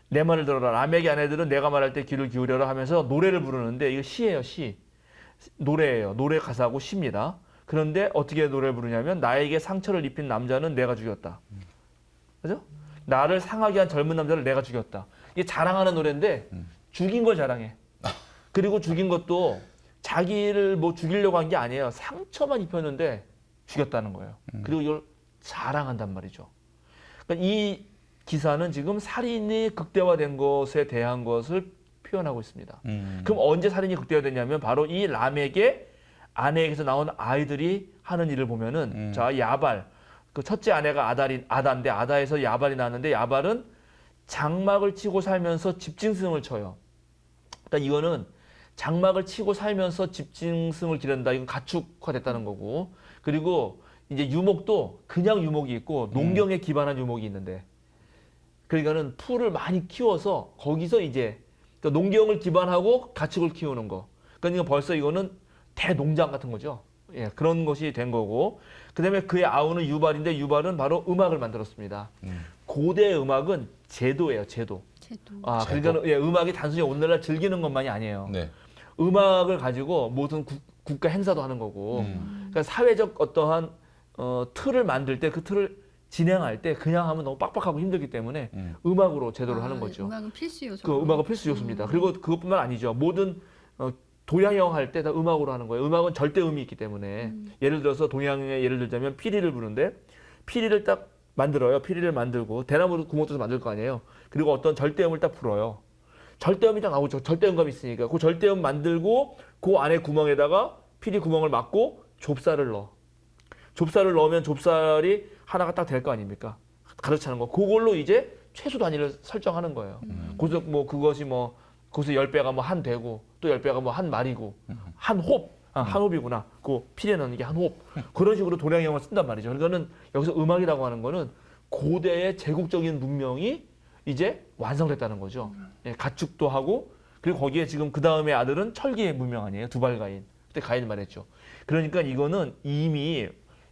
내 말을 들어라. 라멕의 아내들은 내가 말할 때 귀를 기울여라 하면서 노래를 부르는데 이거 시예요, 시. 노래예요. 노래 가사고 시입니다. 그런데 어떻게 노래를 부르냐면 나에게 상처를 입힌 남자는 내가 죽였다. 그죠? 나를 상하게 한 젊은 남자를 내가 죽였다. 이게 자랑하는 노래인데 죽인 걸 자랑해. 그리고 죽인 것도 자기를 뭐 죽이려고 한 게 아니에요. 상처만 입혔는데 죽였다는 거예요. 그리고 이걸 자랑한단 말이죠. 그러니까 이 기사는 지금 살인이 극대화된 것에 대한 것을 표현하고 있습니다. 그럼 언제 살인이 극대화됐냐면 바로 이 라멕의 아내에게서 나온 아이들이 하는 일을 보면은 자 야발 그 첫째 아내가 아다인데 아다에서 야발이 나왔는데 야발은 장막을 치고 살면서 집짐승을 쳐요. 그러니까 이거는 장막을 치고 살면서 집짐승을 기른다. 이건 가축화됐다는 거고. 그리고 이제 유목도 그냥 유목이 있고 농경에 기반한 유목이 있는데 그러니까는 풀을 많이 키워서 거기서 이제 그러니까 농경을 기반하고 가축을 키우는 거. 그러니까 벌써 이거는 대농장 같은 거죠. 예, 그런 것이 된 거고. 그다음에 그의 아우는 유발인데 유발은 바로 음악을 만들었습니다. 고대 음악은 제도예요, 제도. 제도. 그러니까 예, 음악이 단순히 오늘날 즐기는 것만이 아니에요. 네. 음악을 가지고 모든 국가 행사도 하는 거고. 그러니까 사회적 어떠한 틀을 만들 때 그 틀을 진행할 때 그냥 하면 너무 빡빡하고 힘들기 때문에 음악으로 제도를 하는 거죠. 음악은 필수 요소. 그 음악은 필수 요소입니다. 그리고 그것뿐만 아니죠. 모든 도야형 할 때 다 음악으로 하는 거예요. 음악은 절대음이 있기 때문에 예를 들어서 동양의 예를 들자면 피리를 부르는데 피리를 딱 만들어요. 피리를 만들고 대나무 구멍도 만들 거 아니에요. 그리고 어떤 절대음을 딱 불어요. 절대음이 딱 나오죠. 절대음감이 있으니까 그 절대음 만들고 그 안에 구멍에다가 피리 구멍을 막고 좁쌀을 넣어. 좁쌀을 넣으면 좁쌀이 하나가 딱 될 거 아닙니까? 가득 차는 거. 그걸로 이제 최소 단위를 설정하는 거예요. 거기서 뭐 그것이 뭐 거기서 10배가 뭐 한 되고 또 10배가 뭐 한 말이고 한 홉. 한 홉이구나. 그 피리에 넣는 게 한 홉. 그런 식으로 도량형을 쓴단 말이죠. 그러니까는 여기서 음악이라고 하는 거는 고대의 제국적인 문명이 이제 완성됐다는 거죠. 예, 가축도 하고 그리고 거기에 지금 그 다음에 아들은 철기의 문명 아니에요. 두발가인. 그때 가인 말했죠. 그러니까 이거는 이미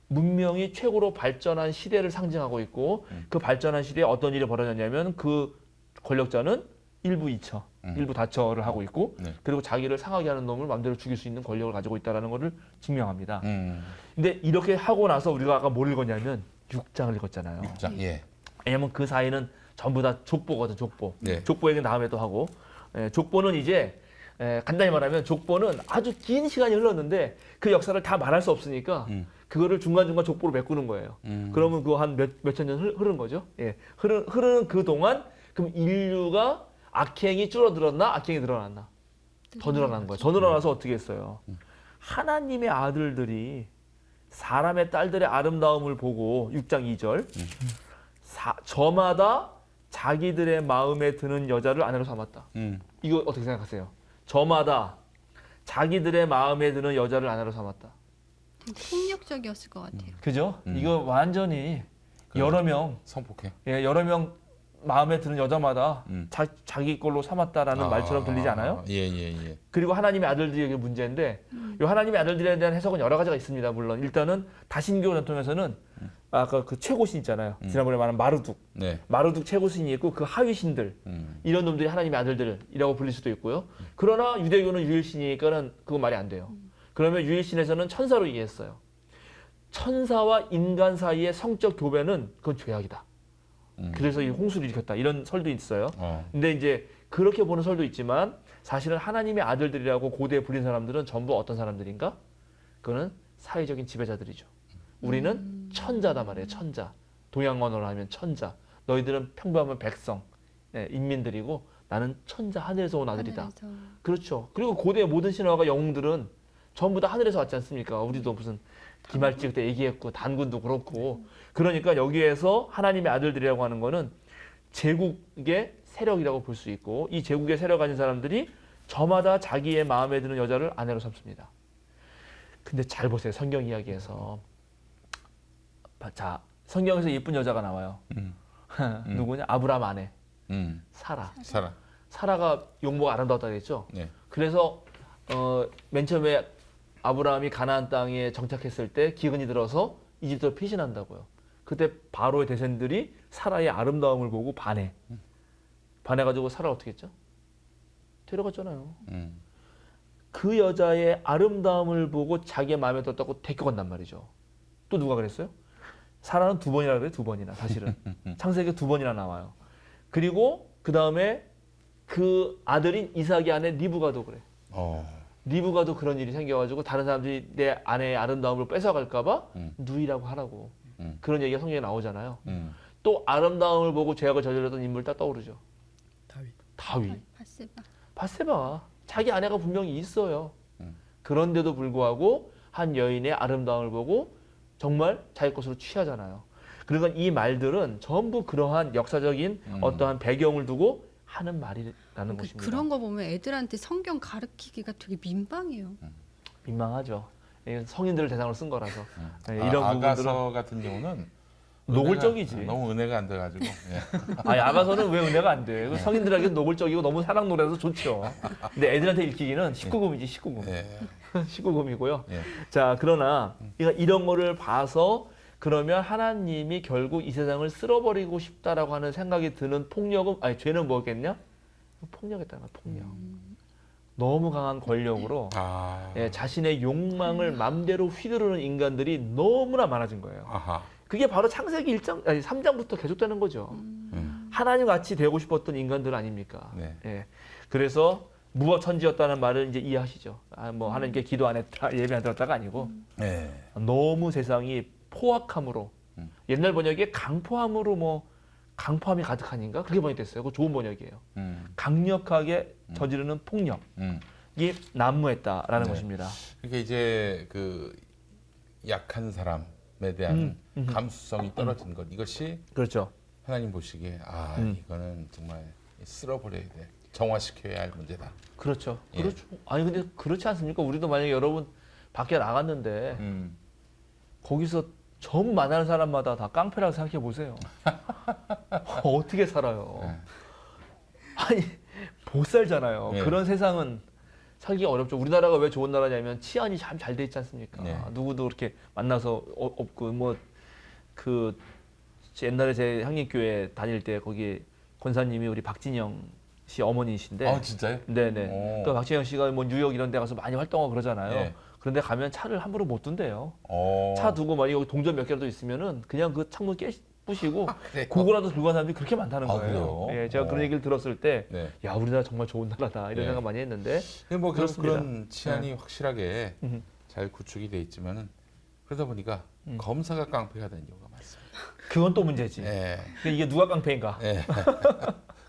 문명이 최고로 발전한 시대를 상징하고 있고 그 발전한 시대에 어떤 일이 벌어졌냐면 그 권력자는 일부 이처, 일부 다처를 하고 있고 네. 그리고 자기를 상하게 하는 놈을 마음대로 죽일 수 있는 권력을 가지고 있다는 것을 증명합니다. 근데 이렇게 하고 나서 우리가 아까 뭘 읽었냐면 6장을 읽었잖아요. 자, 예. 왜냐면 그 사이는 전부 다 족보거든, 족보. 네. 족보 얘기는 다음에 또 하고. 족보는 이제 간단히 말하면 족보는 아주 긴 시간이 흘렀는데 그 역사를 다 말할 수 없으니까 그거를 중간중간 족보로 메꾸는 거예요. 그러면 그거 한 몇천 년 흐른 거죠. 예. 흐르는 그 동안 그럼 인류가 악행이 줄어들었나 악행이 늘어났나? 더 늘어난 거예요. 더 늘어나서 어떻게 했어요? 하나님의 아들들이 사람의 딸들의 아름다움을 보고 6장 2절 저마다 자기들의 마음에 드는 여자를 아내로 삼았다. 이거 어떻게 생각하세요? 저마다 자기들의 마음에 드는 여자를 아내로 삼았다. 폭력적이었을 것 같아요. 그죠? 이거 완전히 여러 명, 성폭행. 예, 여러 명 마음에 드는 여자마다 자기 걸로 삼았다라는 말처럼 들리지 않아요? 예. 그리고 하나님의 아들들이 이게 문제인데 이 하나님의 아들들에 대한 해석은 여러 가지가 있습니다. 물론 일단은 다신교 전통에서는 아까 그 최고신 있잖아요. 지난번에 말한 마르둑. 네. 마르둑 최고신이 있고 그 하위신들 이런 놈들이 하나님의 아들들이라고 불릴 수도 있고요. 그러나 유대교는 유일신이니까는 그거 말이 안 돼요. 그러면 유일신에서는 천사로 이해했어요. 천사와 인간 사이의 성적 교배는 그건 죄악이다. 그래서 이 홍수를 일으켰다. 이런 설도 있어요. 근데 이제 그렇게 보는 설도 있지만 사실은 하나님의 아들들이라고 고대에 불린 사람들은 전부 어떤 사람들인가? 그거는 사회적인 지배자들이죠. 우리는 천자다 말이에요. 천자. 동양 언어로 하면 천자. 너희들은 평범한 백성, 인민들이고 나는 천자 하늘에서 온 아들이다. 하늘에서. 그렇죠. 그리고 고대의 모든 신화가 영웅들은 전부 다 하늘에서 왔지 않습니까? 우리도 무슨 기말지 그때 얘기했고 단군도 그렇고 그러니까 여기에서 하나님의 아들들이라고 하는 거는 제국의 세력이라고 볼 수 있고 이 제국의 세력 가진 사람들이 저마다 자기의 마음에 드는 여자를 아내로 삼습니다. 근데 잘 보세요. 성경 이야기에서 자 성경에서 예쁜 여자가 나와요. 누구냐? 아브라함 아내 사라. 사라가 용모가 아름다웠다고 했죠. 네. 그래서 맨 처음에 아브라함이 가나안 땅에 정착했을 때 기근이 들어서 이집트로 피신한다고요. 그때 바로의 대생들이 사라의 아름다움을 보고 반해가지고 사라 어떻게 했죠? 데려갔잖아요. 그 여자의 아름다움을 보고 자기의 마음에 들었다고 데려간단 말이죠. 또 누가 그랬어요? 사라는 2번이라 그래요. 2번이나 사실은. 창세기 2번이나 나와요. 그리고 그 다음에 그 아들인 이삭의 아내 리브가도 그래. 리브가도 그런 일이 생겨가지고 다른 사람들이 내 아내의 아름다움을 뺏어갈까봐 누이라고 하라고. 그런 얘기가 성경에 나오잖아요. 또 아름다움을 보고 죄악을 저질렀던 인물 딱 떠오르죠. 다윗. 바세바. 자기 아내가 분명히 있어요. 그런데도 불구하고 한 여인의 아름다움을 보고 정말 자기 것으로 취하잖아요. 그러니까 이 말들은 전부 그러한 역사적인 어떠한 배경을 두고 하는 말이라는 것입니다. 그런 거 보면 애들한테 성경 가르치기가 되게 민망해요. 민망하죠. 이건 성인들을 대상으로 쓴 거라서 이런 부분들은 아가서 같은 경우는 노골적이지. 너무 은혜가 안 돼가지고. 아니 아가서는 왜 은혜가 안 돼? 성인들에게 노골적이고 너무 사랑 노래라서 좋죠. 근데 애들한테 읽히기는 19금이지 19금. 19금이고요. 자 그러나 이런 거를 봐서 그러면 하나님이 결국 이 세상을 쓸어버리고 싶다라고 하는 생각이 드는 폭력은 죄는 뭐겠냐? 폭력이었다는 거야. 폭력. 너무 강한 권력으로 자신의 욕망을 맘대로 휘두르는 인간들이 너무나 많아진 거예요. 그게 바로 창세기 3장부터 계속되는 거죠. 하나님 같이 되고 싶었던 인간들 아닙니까? 그래서 무법천지였다는 말을 이제 이해하시죠. 뭐 하나님께 기도 안 했다, 예배 안 들었다가 아니고 너무 세상이 포악함으로 옛날 번역에 강포함으로 뭐 강포함이 가득하니까 그렇게 번역됐어요. 그거 좋은 번역이에요. 강력하게 저지르는 폭력이 난무했다라는 네. 것입니다. 그러니까 이제 그 약한 사람에 대한 감수성이 떨어진 것 이것이 그렇죠. 하나님 보시기에 이거는 정말 쓸어버려야 돼. 정화시켜야 할 문제다. 그렇죠. 예. 그렇죠. 아니 근데 그렇지 않습니까? 우리도 만약에 여러분 밖에 나갔는데 거기서 전 만나는 사람마다 다 깡패라고 생각해 보세요. 어떻게 살아요? 네. 아니 못 살잖아요. 네. 그런 세상은 살기가 어렵죠. 우리나라가 왜 좋은 나라냐면 치안이 참 잘 돼 있지 않습니까? 네. 누구도 그렇게 만나서 없고 뭐 그 옛날에 제 향림교회 다닐 때 거기 권사님이 우리 박진영 씨 어머니이신데. 아 진짜요? 네네. 오. 그 박진영 씨가 뭐 뉴욕 이런 데 가서 많이 활동하고 그러잖아요. 예. 그런데 가면 차를 함부로 못 둔대요. 어. 차 두고 만약 여기 동전 몇 개라도 있으면은 그냥 그 창문 부시고 그래요? 고구라도 들고 간 사람들이 그렇게 많다는 아, 거예요. 그래요? 예, 제가 그런 어. 얘기를 들었을 때, 네. 야 우리나라 정말 좋은 나라다 이런 예. 생각 많이 했는데. 뭐 그렇습니다. 그런 치안이 확실하게 음흠. 잘 구축이 돼 있지만은 그러다 보니까 검사가 깡패가 되는 경우가 많습니다. 그건 또 문제지. 예. 그러니까 이게 누가 깡패인가? 예.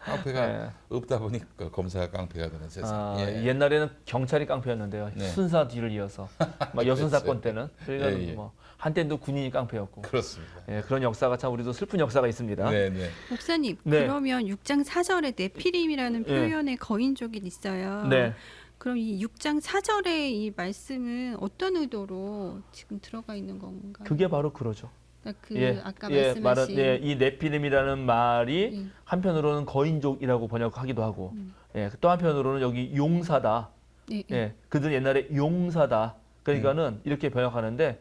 깡패가 예. 없다 보니까 검사가 깡패가 되는 세상. 아, 예. 옛날에는 경찰이 깡패였는데요. 네. 순사 뒤를 이어서 막 여순 그렇죠. 사건 때는 그러니까 예, 예. 뭐 한때도 군인이 깡패였고. 그렇습니다. 예, 그런 역사가 참 우리도 슬픈 역사가 있습니다. 네, 네. 목사님, 네. 그러면 6장 4절에 네피림이라는 예. 표현의 거인족이 있어요. 네. 그럼 이 6장 4절의 이 말씀은 어떤 의도로 지금 들어가 있는 건가요? 그게 바로 그러죠. 그러니까 그 아까 말씀하신 말은 이 네피림이라는 말이 예. 한편으로는 거인족이라고 번역하기도 하고, 또 한편으로는 여기 용사다. 예, 예. 예, 그들은 옛날에 용사다. 그러니까는 이렇게 번역하는데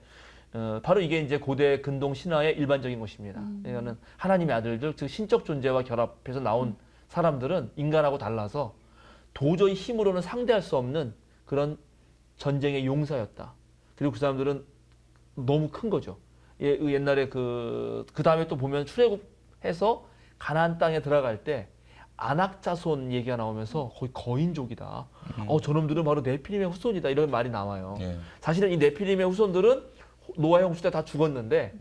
바로 이게 이제 고대 근동 신화의 일반적인 것입니다. 그러니까는 하나님의 아들들, 즉 신적 존재와 결합해서 나온 사람들은 인간하고 달라서 도저히 힘으로는 상대할 수 없는 그런 전쟁의 용사였다. 그리고 그 사람들은 너무 큰 거죠. 예, 옛날에 그 다음에 또 보면 출애굽해서 가나안 땅에 들어갈 때 안악자손 얘기가 나오면서 거의 거인족이다. 저놈들은 바로 네피림의 후손이다. 이런 말이 나와요. 예. 사실은 이 네피림의 후손들은 노아의 홍수 때 다 죽었는데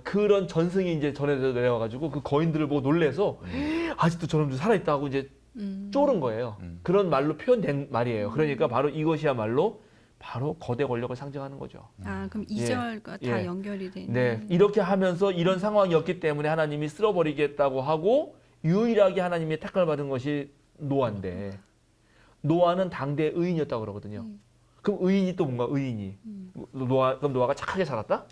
그런 전승이 이제 전해져 내려와가지고 그 거인들을 보고 놀래서 아직도 저놈들 살아있다고 이제 쫄은 거예요. 그런 말로 표현된 말이에요. 그러니까 바로 이것이야말로 바로 거대 권력을 상징하는 거죠. 아, 그럼 2절과 다 예. 연결이 되는. 네, 이렇게 하면서 이런 상황이었기 때문에 하나님이 쓸어버리겠다고 하고 유일하게 하나님이 택을 받은 것이 노아인데 노아는 당대 의인이었다고 그러거든요. 그럼 의인이 또 뭔가 의인이 그럼 노아가 착하게 살았다?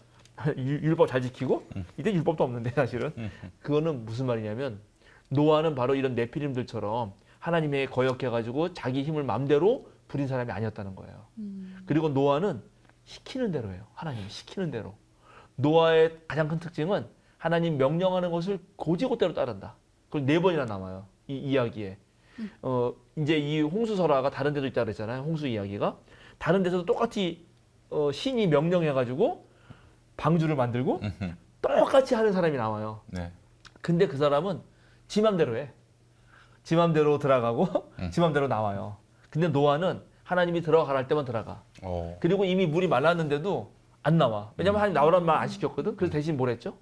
율법 잘 지키고? 이때 율법도 없는데 사실은 그거는 무슨 말이냐면 노아는 바로 이런 네피림들처럼 하나님에 거역해가지고 자기 힘을 맘대로 부린 사람이 아니었다는 거예요. 그리고 노아는 시키는 대로 해요. 하나님이 시키는 대로. 노아의 가장 큰 특징은 하나님 명령하는 것을 고지고대로 따른다. 그걸 4번이나 나와요. 이 이야기에. 이제 이 홍수설화가 다른 데도 있다 그랬잖아요. 홍수 이야기가. 다른 데서도 똑같이 신이 명령해가지고 방주를 만들고 똑같이 하는 사람이 나와요. 네. 근데 그 사람은 지 맘대로 해. 지 맘대로 들어가고 지 맘대로 나와요. 근데 노아는 하나님이 들어가라 할 때만 들어가. 그리고 이미 물이 말랐는데도 안 나와. 왜냐면 하나님 나오라는 말 안 시켰거든. 그래서 대신 뭘 했죠?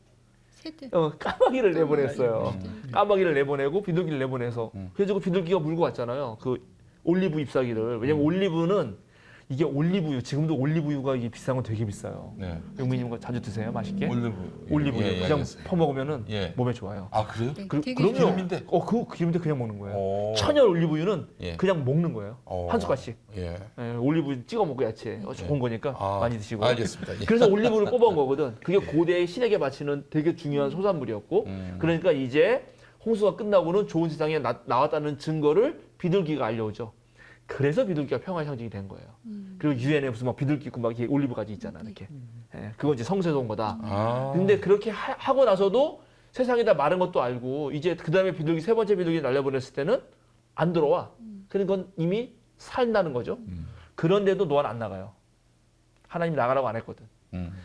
새들. 까마귀를 내보냈어요. 까마귀를 내보내고 비둘기를 내보내서 그래서 그 비둘기가 물고 왔잖아요. 그 올리브 잎사귀를. 왜냐면 올리브는 이게 올리브유, 지금도 올리브유가 이게 비싼 건 되게 비싸요. 네. 용민님 거 자주 드세요, 맛있게? 올리브유. 예, 그냥 알겠습니다. 퍼먹으면 예. 몸에 좋아요. 아 그래요? 네, 그럼요. 되게 기름인데? 그 기름인데 그냥 먹는 거예요. 오. 천연 올리브유는 예. 그냥 먹는 거예요. 한 숟갈씩. 예. 예, 올리브유 찍어 먹고 야채. 좋은 거니까 많이 드시고. 알겠습니다. 예. 그래서 올리브를 뽑아온 거거든. 그게 고대의 신에게 바치는 되게 중요한 소산물이었고, 그러니까 이제 홍수가 끝나고는 좋은 세상에 나왔다는 증거를 비둘기가 알려오죠. 그래서 비둘기가 평화의 상징이 된 거예요. 그리고 유엔에 무슨 막 비둘기 있고 막 이렇게 올리브가지 있잖아, 이렇게. 예, 그건 이제 성소에서 온 거다. 근데 그렇게 하고 나서도 세상에다 마른 것도 알고 이제 그 다음에 비둘기 세 번째 비둘기 날려보냈을 때는 안 들어와. 그러니까 이미 살나는 거죠. 그런데도 노아는 안 나가요. 하나님이 나가라고 안 했거든.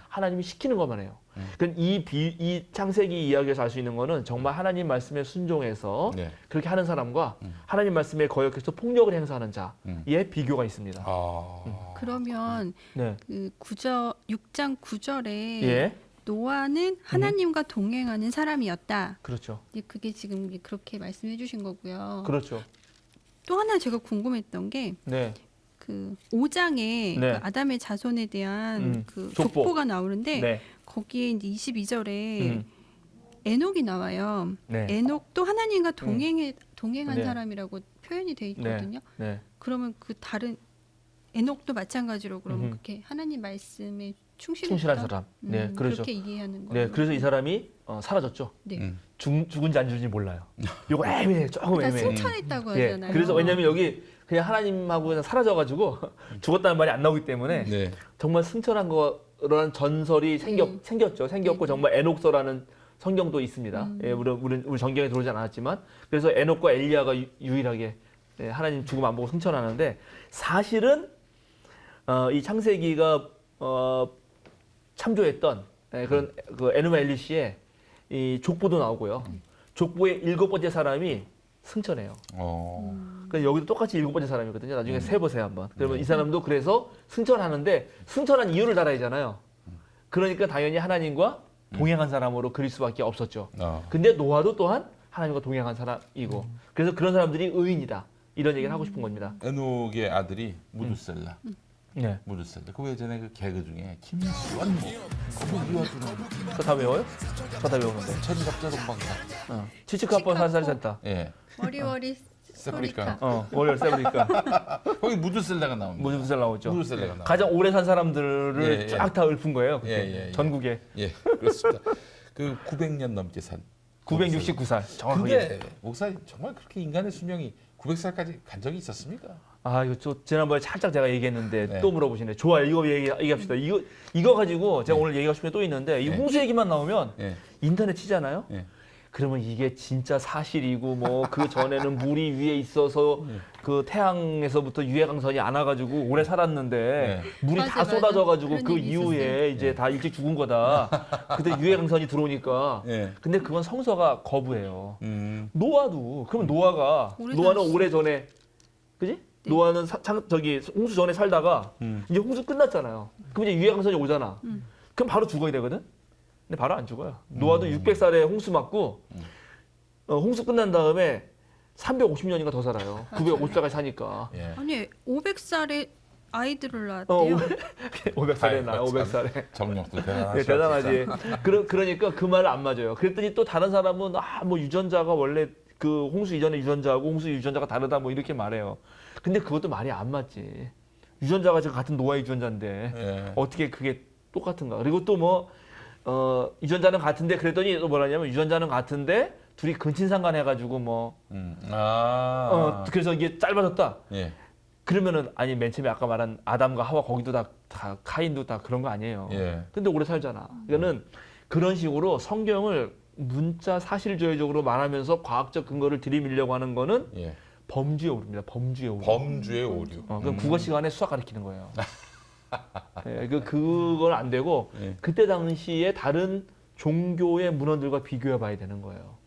하나님이 시키는 것만 해요. 그러니까 이 창세기 이야기에서 알 수 있는 거는 정말 하나님 말씀에 순종해서 네. 그렇게 하는 사람과 하나님 말씀에 거역해서 폭력을 행사하는 자의 비교가 있습니다. 아. 그러면 네. 그 6장 9절에 예. 노아는 하나님과 동행하는 사람이었다. 그렇죠. 이제 그게 지금 이제 그렇게 말씀해 주신 거고요. 그렇죠. 또 하나 제가 궁금했던 게 네. 그 5장에 네. 그 아담의 자손에 대한 그 족보. 족보가 나오는데 네. 거기에 이제 22절에 음. 에녹이 나와요. 네. 에녹도 하나님과 동행한 네. 사람이라고 표현이 돼 있거든요. 네. 그러면 그 다른 에녹도 마찬가지로 그러면 음흠. 그렇게 하나님 말씀에 충실한 충실했던 사람. 네, 그렇죠. 그렇게 이해하는 거예요. 네, 그래서 이 사람이 사라졌죠. 네. 죽은지 안 죽은지 몰라요. 요거 애매해, 조금 그러니까 애매해. 승천했다고 예, 하잖아요. 그래서 왜냐면 여기 그냥 하나님하고 그냥 사라져가지고 죽었다는 말이 안 나오기 때문에 네. 정말 승천한 거라는 전설이 생겼죠. 생겼고 네. 정말 에녹서라는 성경도 있습니다. 예, 우리 정경에 들어오지 않았지만 그래서 에녹과 엘리야가 유일하게 하나님 죽음 안 보고 승천하는데 사실은 이 창세기가 참조했던 그런 그 에노마 엘리시의 이 족보도 나오고요. 족보의 7번째 사람이 승천해요. 그러니까 여기도 똑같이 7번째 사람이거든요. 나중에 세보세요 한번. 그러면 이 사람도 그래서 승천하는데 승천한 이유를 달아야잖아요. 그러니까 당연히 하나님과 동행한 사람으로 그릴 수밖에 없었죠. 근데 노아도 또한 하나님과 동행한 사람이고 그래서 그런 사람들이 의인이다. 이런 얘기를 하고 싶은 겁니다. 에녹의 아들이 무두셀라. 네. 무두셀라. 그 예전에 그 개그 중에 김수완모. 거기 이어주는 그거 다 외워요? 저 다 외우는데. 천갑자 동방사. 치치카포 살살 샀다. 예. 머리머리 세프리카. 월요일 세브니까 거기 무두셀라가 나옵니다. 무슨 나오죠. 무두셀라가 나옵니다. 가장 오래 산 사람들을 예, 예. 쫙 다 읊은 거예요. 그때. 예. 전국에 예, 그렇습니다. 그 900년 넘게 산. 969살 정확하게. 근데 목사님 정말 그렇게 인간의 수명이 900살까지 간 적이 있었습니까? 아 이거 저 지난번에 살짝 제가 얘기했는데 네. 또 물어보시네. 좋아요. 이거 얘기합시다. 이거 가지고 제가 오늘 얘기하고 싶은 게 또 있는데 이 네. 홍수 얘기만 나오면 예. 인터넷 치잖아요. 예. 그러면 이게 진짜 사실이고 뭐 그 전에는 물이 위에 있어서 그 태양에서부터 유해광선이 안 와가지고 오래 살았는데 물이 맞아, 다 맞아. 쏟아져가지고 그런 그 얘기 이후에 있었어요. 이제 다 일찍 죽은 거다. 그때 유해광선이 들어오니까. 예. 근데 그건 성서가 거부해요. 음. 노아도 그러면 노아가 오래 노아는 살았어. 오래 전에 그지? 노아는 저기 홍수 전에 살다가 음. 이제 홍수 끝났잖아요. 그럼 이제 유해광선이 오잖아. 그럼 바로 죽어야 되거든. 근데 바로 안 죽어요. 노아도 600살에 홍수 맞고 홍수 끝난 다음에 350년인가 더 살아요. 950살까지 사니까. 예. 아니 500살에 아이들을 낳았대요. 500살에 나 500살에. 정력도 네, 대단하시죠. 대단하지. 그러니까 그 말을 안 맞아요. 그랬더니 또 다른 사람은 뭐 유전자가 원래 그 홍수 이전의 유전자하고 홍수 유전자가 다르다 뭐 이렇게 말해요. 근데 그것도 말이 안 맞지. 유전자가 지금 같은 노아의 유전자인데 예. 어떻게 그게 똑같은가? 그리고 또 뭐 유전자는 같은데 그랬더니 또 뭐라냐면 유전자는 같은데 둘이 근친상간 해가지고 뭐 그래서 이게 짧아졌다. 예. 그러면은 아니 맨 처음에 아까 말한 아담과 하와 거기도 다 카인도 다 그런 거 아니에요. 예. 근데 오래 살잖아. 이거는 그런 식으로 성경을 문자 사실조회적으로 말하면서 과학적 근거를 들이밀려고 하는 거는 예. 범주의 오류입니다. 범주의 오류. 범주의 오류. 그럼 국어 시간에 수학 가르치는 거예요. 그건 안 되고 예. 그때 당시에 다른 종교의 문헌들과 비교해 봐야 되는 거예요.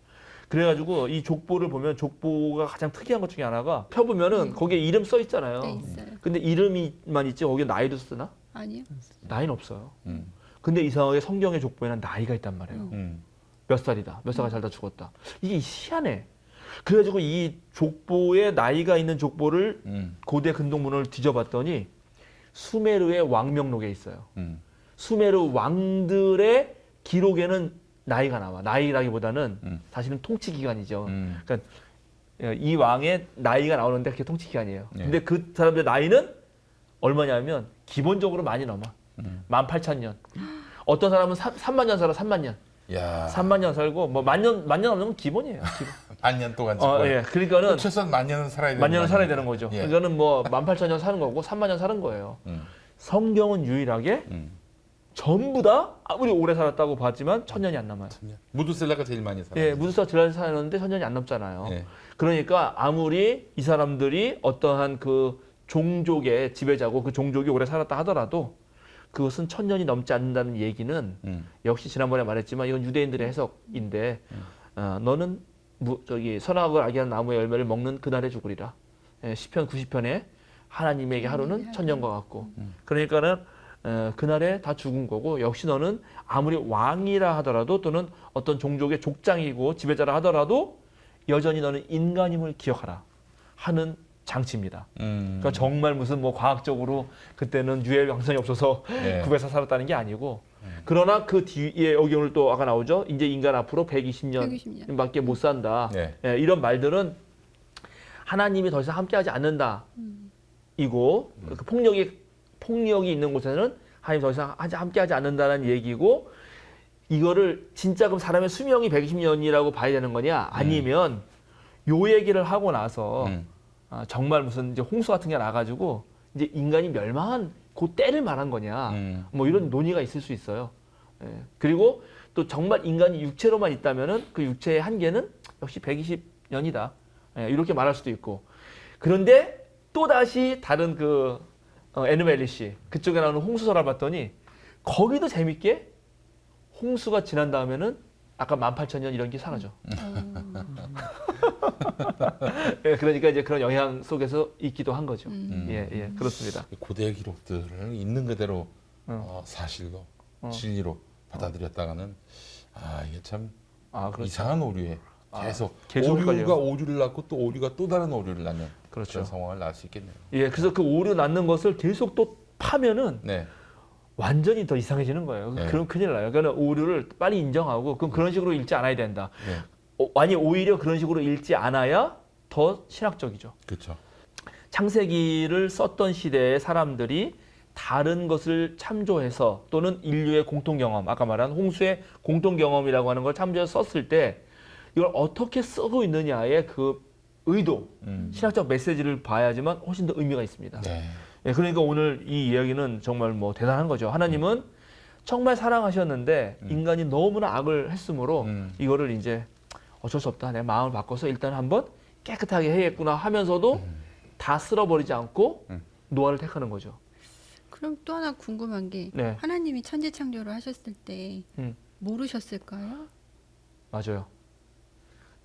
그래가지고 이 족보를 보면 족보가 가장 특이한 것 중에 하나가 펴보면은 거기에 이름 써 있잖아요. 네, 있어요. 근데 이름이만 있지 거기에 나이도 쓰나? 아니요. 나이는 없어요. 음. 근데 이상하게 성경의 족보에는 나이가 있단 말이에요. 음. 몇 살이다, 몇 살까지 살다 죽었다. 이게 희한해. 그래가지고 이 족보에 나이가 있는 족보를 고대 근동문을 뒤져봤더니 수메르의 왕명록에 있어요. 수메르 왕들의 기록에는 나이가 나와. 나이라기보다는 사실은 통치 기간이죠. 그러니까 이 왕의 나이가 나오는데 그게 통치 기간이에요. 네. 근데 그 사람들의 나이는 얼마냐면 기본적으로 많이 넘어. 18,000년. 어떤 사람은 3만 년 살아. 3만 년. 야. 3만 년 살고 뭐 만 년 넘으면 기본이에요. 기본. 만년 동안 집권. 예. 그러니까는 최소한 만 년은 살아야 되는 만 년은 거 살아야 아닙니까? 되는 거죠. 예. 이거는 뭐 18,000년 사는 거고 3만 년 사는 거예요. 성경은 유일하게 전부 다 아무리 오래 살았다고 봤지만 1000년이 안 남아요. 무두셀라가 제일 많이 살아요. 예, 무드사 딜란이 사는데 1000년이 안 넘잖아요. 예. 그러니까 아무리 이 사람들이 어떠한 그 종족의 지배자고 그 종족이 오래 살았다 하더라도 그것은 1000년이 넘지 않는다는 얘기는 역시 지난번에 말했지만 이건 유대인들의 해석인데 너는 선악을 알게 하는 나무의 열매를 먹는 그날에 죽으리라. 예, 시편 90편에 하나님에게 하루는 1000년과 같고 그러니까는 그날에 다 죽은 거고 역시 너는 아무리 왕이라 하더라도 또는 어떤 종족의 족장이고 지배자라 하더라도 여전히 너는 인간임을 기억하라 하는 장치입니다. 그러니까 정말 무슨 뭐 과학적으로 그때는 유해 광선이 없어서 네. 구해서 살았다는 게 아니고 그러나 그 뒤에 여기 오늘 또 아까 나오죠. 이제 인간 앞으로 120년밖에 못 산다. 네. 예, 이런 말들은 하나님이 더 이상 함께하지 않는다. 이고 그 폭력이 있는 곳에는 하나님 더 이상 함께하지 않는다는 얘기고 이거를 진짜 그럼 사람의 수명이 120년이라고 봐야 되는 거냐? 아니면 요 얘기를 하고 나서 정말 무슨 이제 홍수 같은 게 나가지고 이제 인간이 멸망한 그 때를 말한 거냐? 뭐 이런 논의가 있을 수 있어요. 예. 그리고 또 정말 인간이 육체로만 있다면은 그 육체의 한계는 역시 120년이다. 예, 이렇게 말할 수도 있고. 그런데 또 다시 다른 그 에누멜리시 그쪽에 나오는 홍수설을 봤더니 거기도 재밌게 홍수가 지난 다음에는 아까 18,000년 이런 게 사라져. 예, 그러니까 이제 그런 영향 속에서 있기도 한 거죠. 예, 그렇습니다. 고대 기록들을 있는 그대로 사실로 진리로 받아들였다가는 이게 참 그렇죠. 이상한 오류에 계속 헷갈려요. 오류가 오류를 낳고 또 오류가 또 다른 오류를 낳는 그렇죠. 그런 상황을 낳을 수 있겠네요. 예, 그래서 그 오류 낳는 것을 계속 또 파면은 네. 완전히 더 이상해지는 거예요. 네. 그럼 큰일 나요. 그러니까 오류를 빨리 인정하고 그럼 그런 식으로 읽지 않아야 된다. 네. 아니 오히려 그런 식으로 읽지 않아야 더 신학적이죠. 그렇죠. 창세기를 썼던 시대의 사람들이 다른 것을 참조해서 또는 인류의 공통 경험, 아까 말한 홍수의 공통 경험이라고 하는 걸 참조해서 썼을 때 이걸 어떻게 쓰고 있느냐의 그 의도, 신학적 메시지를 봐야지만 훨씬 더 의미가 있습니다. 네. 예, 그러니까 오늘 이 이야기는 정말 뭐 대단한 거죠. 하나님은 정말 사랑하셨는데 인간이 너무나 악을 했으므로 이거를 이제 어쩔 수 없다. 내 마음을 바꿔서 일단 한번 깨끗하게 해야겠구나 하면서도 다 쓸어버리지 않고 노아를 택하는 거죠. 그럼 또 하나 궁금한 게 네. 하나님이 천지 창조를 하셨을 때 음. 모르셨을까요? 맞아요.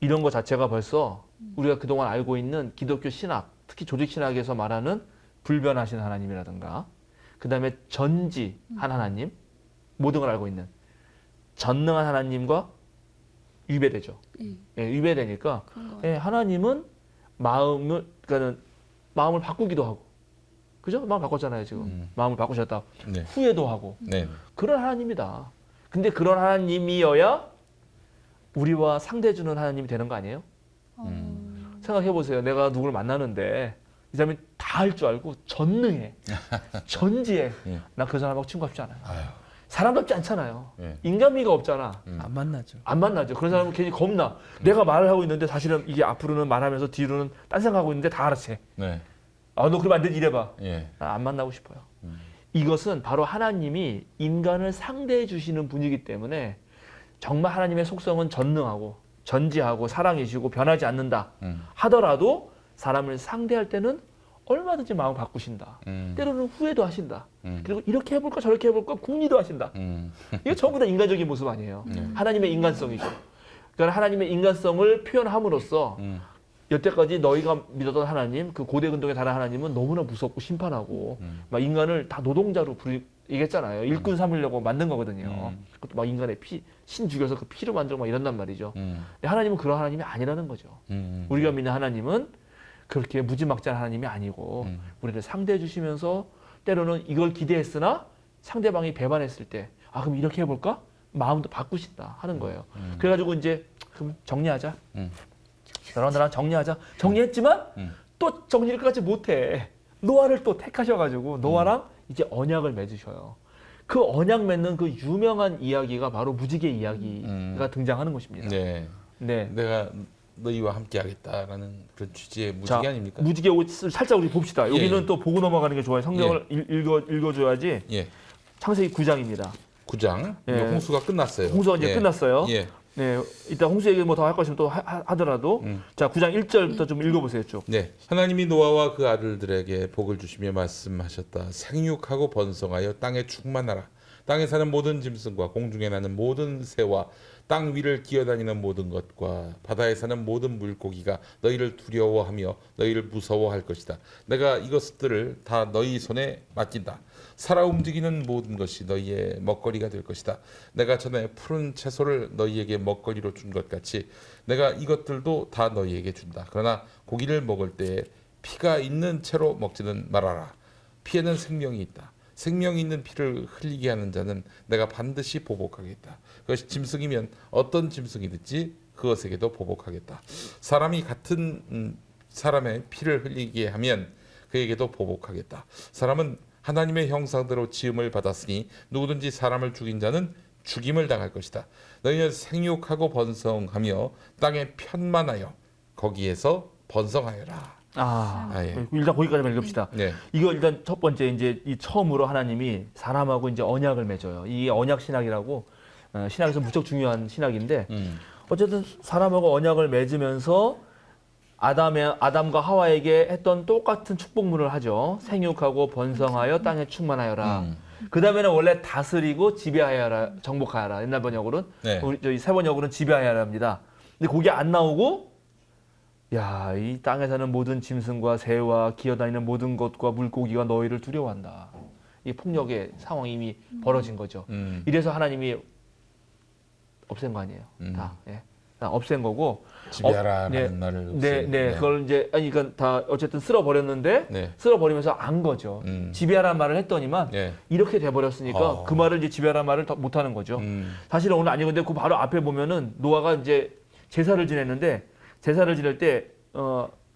이런 거 자체가 벌써 우리가 그동안 알고 있는 기독교 신학, 특히 조직 신학에서 말하는 불변하신 하나님이라든가 그 다음에 전지한 하나님, 모든 걸 알고 있는 전능한 하나님과 위배되죠. 예, 위배되니까 그런 거 같아요. 하나님은 그러니까는 마음을 바꾸기도 하고, 그죠? 마음 바꿨잖아요 지금. 마음을 바꾸셨다. 네. 후회도 하고 네. 그런 하나님이다. 근데 그런 하나님이어야 우리와 상대해주는 하나님이 되는 거 아니에요? 생각해 보세요. 내가 누구를 만나는데 이 사람이 다 할 줄 알고 전능해, 전지해. 예. 나 그 사람하고 친구하고 싶지 않아요. 아유. 사람답지 않잖아요. 예. 인간미가 없잖아. 안 만나죠. 안 만나죠. 그런 사람은 괜히 겁나. 내가 말을 하고 있는데 사실은 이게 앞으로는 말하면서 뒤로는 딴 생각하고 있는데 다 알아채. 네. 너 그러면 안 되지 이래봐. 예. 안 만나고 싶어요. 이것은 바로 하나님이 인간을 상대해 주시는 분이기 때문에 정말 하나님의 속성은 전능하고 전지하고 사랑이시고 변하지 않는다 하더라도 사람을 상대할 때는 얼마든지 마음을 바꾸신다. 때로는 후회도 하신다. 그리고 이렇게 해볼까 저렇게 해볼까 궁리도 하신다. 이게 전부 다 인간적인 모습 아니에요. 하나님의 인간성이죠. 그러니까 하나님의 인간성을 표현함으로써 여태까지 너희가 믿었던 하나님, 그 고대 근동의 다른 하나님은 너무나 무섭고 심판하고 막 인간을 다 노동자로 얘기했잖아요. 일꾼 삼으려고 만든 거거든요. 그것도 막 인간의 신 죽여서 그 피로 만들고 막 이런단 말이죠. 근데 하나님은 그런 하나님이 아니라는 거죠. 우리가 믿는 하나님은 그렇게 무지막지한 하나님이 아니고 우리를 상대해 주시면서 때로는 이걸 기대했으나 상대방이 배반했을 때 그럼 이렇게 해볼까? 마음도 바꾸신다 하는 거예요. 그래가지고 이제 그럼 정리하자. 너랑 나랑 정리하자. 정리했지만 또 정리를 끝까지 못해. 노아를 또 택하셔가지고 노아랑 이제 언약을 맺으셔요. 그 언약 맺는 그 유명한 이야기가 바로 무지개 이야기가 등장하는 것입니다. 네. 네. 내가 너희와 함께 하겠다라는 그런 취지의 무지개 자, 아닙니까? 무지개 옷을 살짝 우리 봅시다. 여기는 예. 또 보고 넘어가는 게 좋아요. 성경을 읽어줘야지. 예. 창세기 9장입니다. 9장. 예. 홍수가 끝났어요. 홍수가 이제 예. 끝났어요. 예. 네, 이따 홍수 얘기 뭐 더 할 것이면 또 하더라도 자 9장 1절부터 좀 읽어보세요 쭉. 네, 하나님이 노아와 그 아들들에게 복을 주시며 말씀하셨다. 생육하고 번성하여 땅에 충만하라. 땅에 사는 모든 짐승과 공중에 나는 모든 새와 땅 위를 기어다니는 모든 것과 바다에 사는 모든 물고기가 너희를 두려워하며 너희를 무서워할 것이다. 내가 이것들을 다 너희 손에 맡긴다. 살아 움직이는 모든 것이 너희의 먹거리가 될 것이다. 내가 전에 푸른 채소를 너희에게 먹거리로 준 것 같이 내가 이것들도 다 너희에게 준다. 그러나 고기를 먹을 때에 피가 있는 채로 먹지는 말아라. 피에는 생명이 있다. 생명이 있는 피를 흘리게 하는 자는 내가 반드시 보복하겠다. 그것이 짐승이면 어떤 짐승이든지 그것에게도 보복하겠다. 사람이 같은 사람의 피를 흘리게 하면 그에게도 보복하겠다. 사람은 하나님의 형상대로 지음을 받았으니 누구든지 사람을 죽인 자는 죽임을 당할 것이다. 너희는 생육하고 번성하며 땅에 편만하여 거기에서 번성하여라. 예. 일단 거기까지만 읽읍시다. 네. 이거 일단 첫 번째 이제 이 처음으로 하나님이 사람하고 이제 언약을 맺어요. 이게 언약 신학이라고 신학에서 무척 중요한 신학인데 어쨌든 사람하고 언약을 맺으면서 아담과 하와에게 했던 똑같은 축복문을 하죠. 생육하고 번성하여 땅에 충만하여라. 그 다음에는 원래 다스리고 지배하여라, 정복하여라. 옛날 번역으로는 네. 우리 저희 새 번역으로는 지배하여라입니다. 근데 그게 안 나오고 야, 이 땅에 사는 모든 짐승과 새와 기어다니는 모든 것과 물고기가 너희를 두려워한다. 이 폭력의 상황이 이미 벌어진 거죠. 이래서 하나님이 없앤 거 아니에요. 다, 예. 다 없앤 거고. 지배하라는 말을 네. 그걸 이제 아니 그러니까 다 어쨌든 쓸어 버렸는데 네. 쓸어 버리면서 안 거죠. 지배하라는 말을 했더니만 네. 이렇게 돼 버렸으니까 그 말을 이제 지배하라는 말을 더 못 하는 거죠. 사실은 오늘 아니건데 그 바로 앞에 보면은 노아가 이제 제사를 지냈는데 제사를 지낼 때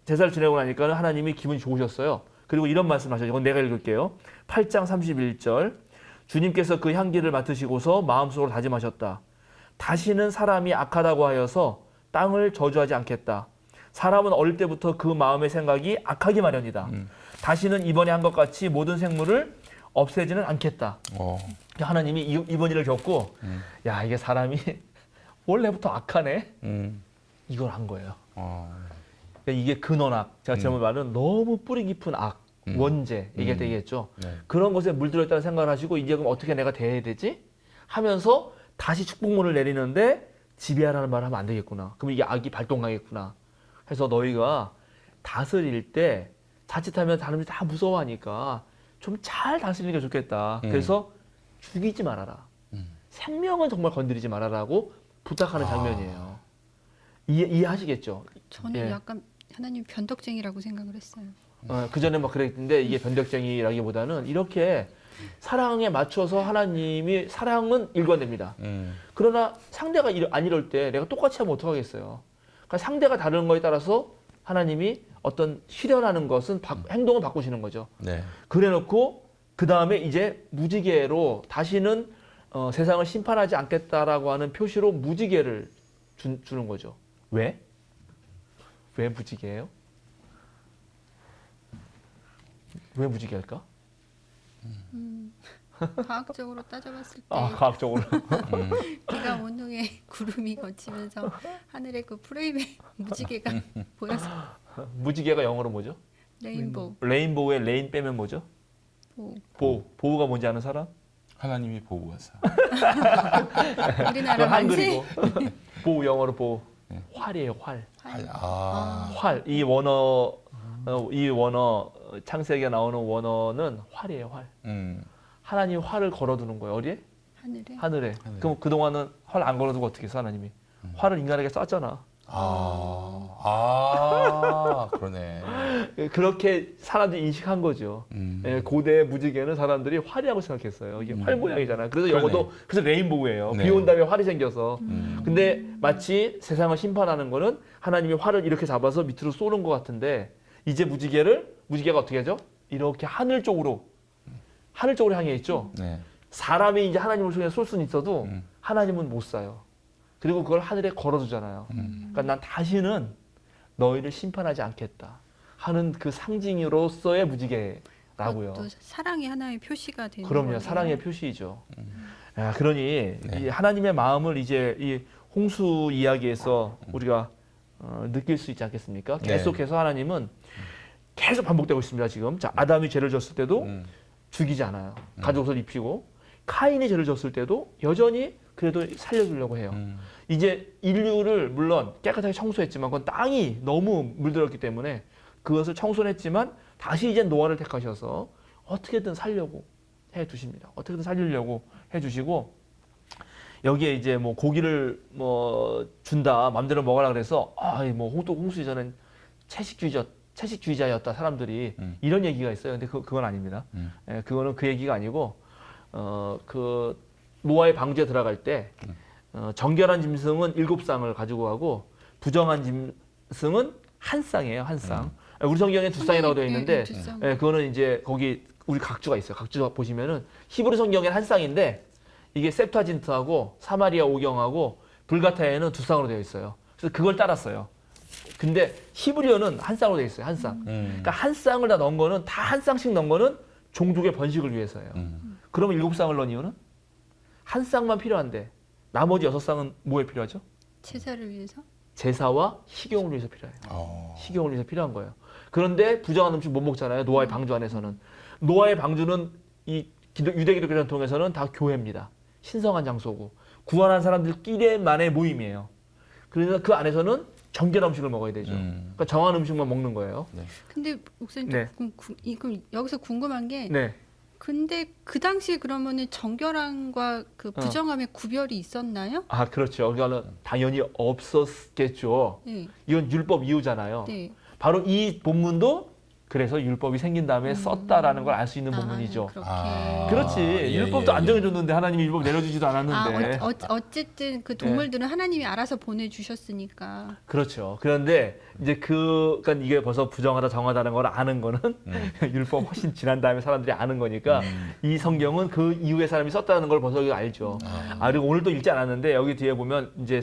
제사를 지내고 나니까 하나님이 기분이 좋으셨어요. 그리고 이런 말씀하셨죠. 이건 내가 읽을게요. 8장 31절. 주님께서 그 향기를 맡으시고서 마음속으로 다짐하셨다. 다시는 사람이 악하다고 하여서 땅을 저주하지 않겠다. 사람은 어릴 때부터 그 마음의 생각이 악하기 마련이다. 다시는 이번에 한 것 같이 모든 생물을 없애지는 않겠다. 하나님이 이번 일을 겪고 야, 이게 사람이 원래부터 악하네. 이걸 한 거예요. 그러니까 이게 근원악, 제가 지난번 말은 너무 뿌리 깊은 악, 원죄 얘기할 때 얘기했죠. 네. 그런 것에 물들었다는 생각을 하시고 이제 그럼 어떻게 내가 대해야 되지? 하면서 다시 축복문을 내리는데 지배하라는 말을 하면 안 되겠구나. 그럼 이게 악이 발동하겠구나. 해서 너희가 다스릴 때 자칫하면 사람들이 다 무서워하니까 좀 잘 다스리는 게 좋겠다. 그래서 죽이지 말아라. 생명은 정말 건드리지 말아라고 부탁하는 장면이에요. 이해하시겠죠? 저는 예. 약간 하나님 변덕쟁이라고 생각을 했어요. 그 전에 막 그랬는데 이게 변덕쟁이라기보다는 이렇게 사랑에 맞춰서 하나님이 사랑은 일관됩니다. 그러나 상대가 안 이럴 때 내가 똑같이 하면 어떡하겠어요. 그러니까 상대가 다른 거에 따라서 하나님이 어떤 실현하는 것은 행동을 바꾸시는 거죠. 네. 그래놓고 그 다음에 이제 무지개로 다시는 세상을 심판하지 않겠다라고 하는 표시로 무지개를 주는 거죠. 왜? 왜 무지개예요? 왜 무지개일까? 과학적으로 따져봤을 때 과학적으로. 비가 온 후에 구름이 거치면서 하늘의 그 프레임에 무지개가 보여서 무지개가 영어로 뭐죠? 레인보우. 레인보우에 레인 빼면 뭐죠? 보우가 뭔지 아는 사람? 하나님이 보호하사. 우리나라 그건 만세. 한글이고. 보우 영어로 보우. 활이에요, 활. 아. 활. 이 원어 창세기에 나오는 원어는 활이에요, 활. 하나님이 활을 걸어두는 거예요. 어디에? 하늘에. 그럼 그동안은 활 안 걸어두고 어떻게 했어, 하나님이? 활을 인간에게 쐈잖아. 그러네. 그렇게 사람들이 인식한 거죠. 예, 고대 무지개는 사람들이 활이라고 생각했어요. 이게 활 모양이잖아요. 그래서 영어도 그래서 레인보우예요. 네. 비 온 다음에 활이 생겨서. 근데 마치 세상을 심판하는 거는 하나님이 활을 이렇게 잡아서 밑으로 쏘는 것 같은데 이제 무지개가 어떻게 하죠? 이렇게 하늘 쪽으로 향해 있죠. 네. 사람이 이제 하나님을 통해 쏠 수는 있어도 하나님은 못 쏴요. 그리고 그걸 하늘에 걸어두잖아요. 그러니까 난 다시는 너희를 심판하지 않겠다 하는 그 상징으로서의 무지개라고요. 또 사랑이 하나의 표시가 되는 그럼요. 거예요. 사랑의 표시이죠. 그러니 네. 이 하나님의 마음을 이제 이 홍수 이야기에서 우리가 느낄 수 있지 않겠습니까? 네. 계속해서 하나님은 계속 반복되고 있습니다. 지금 자 아담이 죄를 졌을 때도 죽이지 않아요. 가죽옷을 입히고 카인이 죄를 졌을 때도 여전히 그래도 살려주려고 해요. 이제 인류를 물론 깨끗하게 청소했지만 그건 땅이 너무 물들었기 때문에 그것을 청소했지만 다시 이제 노아를 택하셔서 어떻게든 살려고 해 두십니다. 어떻게든 살리려고 해 주시고 여기에 이제 뭐 고기를 뭐 준다 맘대로 먹으라 그래서 뭐 홍수 이전엔 채식주의자였다 사람들이 이런 얘기가 있어요. 근데 그건 아닙니다. 예, 그거는 그 얘기가 아니고 그 노아의 방주에 들어갈 때 정결한 짐승은 7쌍을 가지고 가고 부정한 짐승은 한 쌍이에요. 한 쌍. 우리 성경에 2쌍이라고 되어 있는데 예, 그거는 이제 거기 우리 각주가 있어요. 각주 보시면은 히브리 성경에는 한 쌍인데 이게 셉타진트하고 사마리아 오경하고 불가타에는 2쌍으로 되어 있어요. 그래서 그걸 따랐어요. 근데 히브리어는 한 쌍으로 되어 있어요. 한 쌍. 그러니까 한 쌍을 다 넣은 거는 다 한 쌍씩 넣은 거는 종족의 번식을 위해서예요. 그러면 7쌍을 넣은 이유는 한 쌍만 필요한데 나머지 6쌍은 뭐에 필요하죠? 제사를 위해서? 제사와 식용을 위해서 필요해요. 식용을 위해서 필요한 거예요. 그런데 부정한 음식 못 먹잖아요. 노아의 방주 안에서는. 노아의 방주는 이 유대 기독교 전통에서는 다 교회입니다. 신성한 장소고 구원한 사람들끼리만의 모임이에요. 그래서 그 안에서는 정결한 음식을 먹어야 되죠. 그러니까 정한 음식만 먹는 거예요. 근데 목사님 네. 그럼 여기서 궁금한 게 네. 근데 그 당시에 그러면은 정결함과 그 부정함의 구별이 있었나요? 아, 그렇죠. 그거는 당연히 없었겠죠. 네. 이건 율법 이유잖아요. 네. 바로 이 본문도 그래서 율법이 생긴 다음에 썼다라는 걸 알 수 있는 본문이죠. 그렇게. 그렇지. 예, 율법도 예, 안 예. 정해줬는데 하나님이 율법 내려주지도 않았는데. 어쨌든 그 동물들은 하나님이 알아서 보내주셨으니까. 그렇죠. 그런데 이제 그러니까 이게 벌써 부정하다 정하다는 걸 아는 거는 율법 훨씬 지난 다음에 사람들이 아는 거니까 이 성경은 그 이후에 사람이 썼다는 걸 벌써 알죠. 그리고 오늘도 읽지 않았는데 여기 뒤에 보면 이제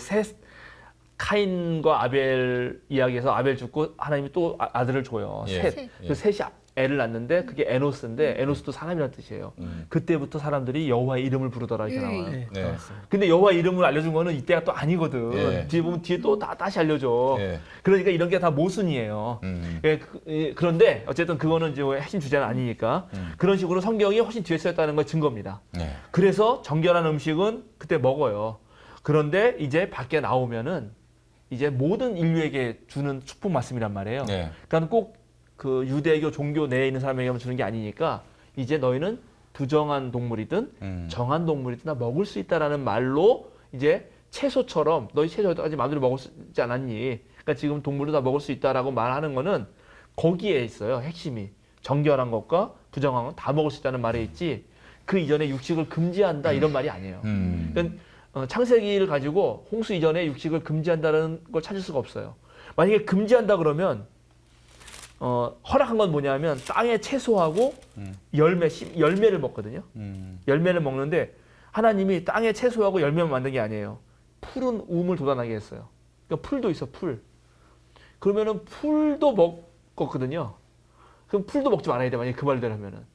카인과 아벨 이야기에서 아벨 죽고 하나님이 또 아들을 줘요. 예. 셋. 그 셋이 애를 낳는데 그게 에노스인데 에노스도 사람이라는 뜻이에요. 그때부터 사람들이 여호와의 이름을 부르더라 이렇게 나와요. 네, 네. 나왔어요. 근데 여호와의 이름을 알려준 거는 이때가 또 아니거든. 예. 뒤에 보면 뒤에 또 다시 알려줘. 예. 그러니까 이런 게 다 모순이에요. 그런데 어쨌든 그거는 이제 핵심 주제는 아니니까 그런 식으로 성경이 훨씬 뒤에 쓰였다는 걸 증거입니다. 네. 그래서 정결한 음식은 그때 먹어요. 그런데 이제 밖에 나오면은 이제 모든 인류에게 주는 축복 말씀이란 말이에요. 네. 그러니까 꼭 그 유대교 종교 내에 있는 사람에게만 주는 게 아니니까 이제 너희는 부정한 동물이든 정한 동물이든 다 먹을 수 있다라는 말로 이제 채소처럼 너희 채소 여태까지 마음대로 먹을 수 있지 않았니? 그러니까 지금 동물도 다 먹을 수 있다라고 말하는 거는 거기에 있어요. 핵심이 정결한 것과 부정한 건 다 먹을 수 있다는 말에 있지. 그 이전에 육식을 금지한다 이런 말이 아니에요. 그러니까 창세기를 가지고 홍수 이전에 육식을 금지한다는 걸 찾을 수가 없어요. 만약에 금지한다 그러면 허락한 건 뭐냐면 땅의 채소하고 열매를 먹거든요. 열매를 먹는데 하나님이 땅의 채소하고 열매만 만든 게 아니에요. 풀은 우물 돋아나게 했어요. 그러니까 풀도 있어, 풀. 그러면은 풀도 먹었거든요. 그럼 풀도 먹지 말아야 돼, 만약에 그 말대로 하면은.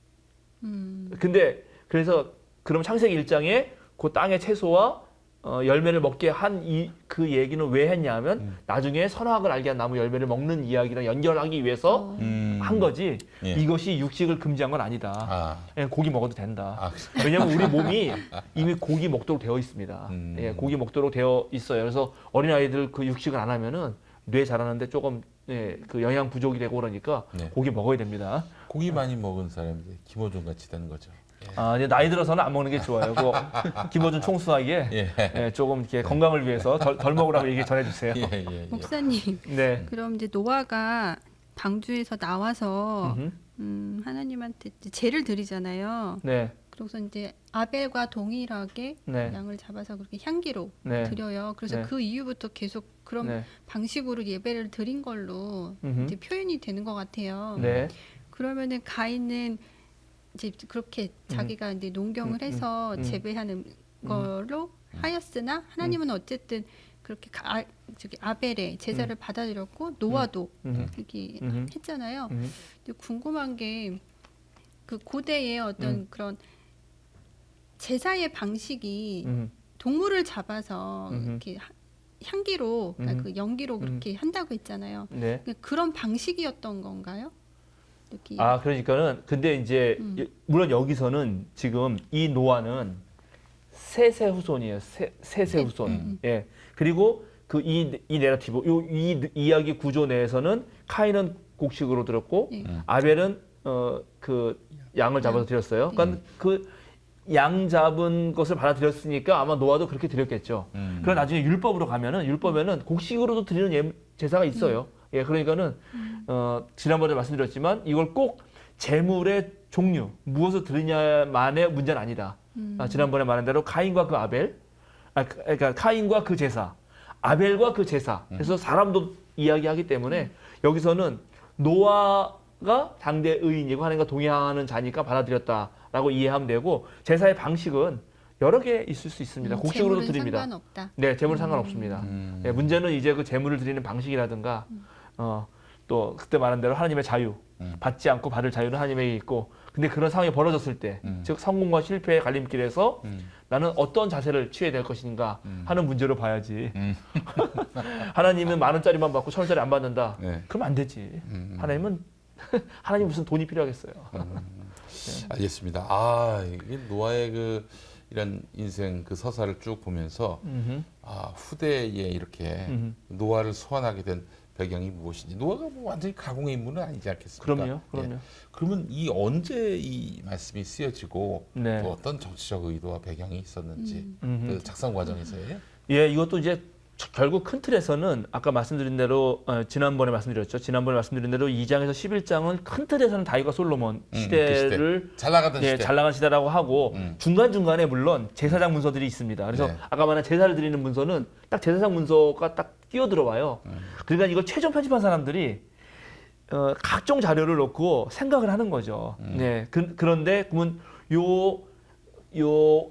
근데 그래서 그럼 창세기 1장에 그 땅의 채소와 열매를 먹게 한 그 얘기는 왜 했냐면 나중에 선악을 알게 한 나무 열매를 먹는 이야기랑 연결하기 위해서 한 거지. 예. 이것이 육식을 금지한 건 아니다. 그냥 고기 먹어도 된다. 아, 왜냐하면 우리 몸이 이미 고기 먹도록 되어 있습니다. 예, 고기 먹도록 되어 있어요. 그래서 어린아이들 그 육식을 안 하면은 뇌 자라는데 조금 그 영양 부족이 되고 그러니까 네. 고기 먹어야 됩니다. 고기 많이 먹은 사람들 김호중 같이 되는 거죠. 이제 나이 들어서는 안 먹는 게 좋아요. 그 김어준 총수에게 예. 조금 이렇게 건강을 위해서 덜 먹으라고 얘기 전해주세요. 예. 목사님, 네. 그럼 이제 노아가 방주에서 나와서 하나님한테 이제 제를 드리잖아요. 네. 그래서 이제 아벨과 동일하게 네. 양을 잡아서 그렇게 향기로 네. 드려요. 그래서 네. 그 이후부터 계속 그런 네. 방식으로 예배를 드린 걸로 이제 표현이 되는 것 같아요. 네. 그러면은 가인은 이제 그렇게 자기가 이제 농경을 해서 재배하는 걸로 하였으나 하나님은 어쨌든 그렇게 저기 아벨의 제사를 받아들였고 노아도 이렇게 했잖아요. 근데 궁금한 게 그 고대의 어떤 그런 제사의 방식이 동물을 잡아서 이렇게 향기로 그러니까 그 연기로 그렇게 한다고 했잖아요. 네. 그러니까 그런 방식이었던 건가요? 이렇게 그러니까는 근데 이제 물론 여기서는 지금 이 노아는 셋의 후손이에요. 셋의 후손. 예. 그리고 그 이 내러티브, 이 이야기 구조 내에서는 카인은 곡식으로 들었고 아벨은 그 양을 잡아서 드렸어요. 그러니까 그 양 잡은 것을 받아들였으니까 아마 노아도 그렇게 드렸겠죠. 그럼 나중에 율법으로 가면은 율법에는 곡식으로도 드리는 제사가 있어요. 예, 그러니까는 지난번에 말씀드렸지만 이걸 꼭 제물의 종류 무엇을 드리냐만의 문제는 아니다. 지난번에 말한 대로 카인과 그 아벨, 그러니까 카인과 그 제사, 아벨과 그 제사. 그래서 사람도 이야기하기 때문에 여기서는 노아가 당대 의인이고 하나님과 동행하는 자니까 받아들였다라고 이해하면 되고 제사의 방식은 여러 개 있을 수 있습니다. 곡식으로도 재물은 드립니다. 상관없다. 네, 재물 상관없습니다. 예, 문제는 이제 그 재물을 드리는 방식이라든가 또 그때 말한 대로 하나님의 자유, 받지 않고 받을 자유는 하나님에게 있고, 근데 그런 상황이 벌어졌을 때, 즉 성공과 실패의 갈림길에서 나는 어떤 자세를 취해야 될 것인가 하는 문제로 봐야지. 하나님은 10,000원짜리만 받고 1,000원짜리 안 받는다. 네. 그럼 안 되지. 하나님은 하나님 무슨 돈이 필요하겠어요. 알겠습니다. 아, 이게 노아의 그 이런 인생 그 서사를 쭉 보면서 후대에 이렇게 노아를 소환하게 된 배경이 무엇인지, 노아가 뭐 완전히 가공의 인물은 아니지 않겠습니까? 그럼요. 예. 그러면 언제 이 말씀이 쓰여지고 네. 또 어떤 정치적 의도와 배경이 있었는지 그 작성 과정에서요? 예, 이것도 이제 결국 큰 틀에서는 아까 말씀드린 대로 지난번에 말씀드린 대로 2장에서 11장은 큰 틀에서는 다윗과 솔로몬 시대를 그 시대. 잘 나가던 예, 시대. 잘 나간 시대라고 하고 중간중간에 물론 제사장 문서들이 있습니다. 그래서 네. 아까 말한 제사를 드리는 문서는 딱 제사장 문서가 딱 끼어 들어와요. 그러니까 이걸 최종 편집한 사람들이 각종 자료를 놓고 생각을 하는 거죠. 네, 그런데 그러면 요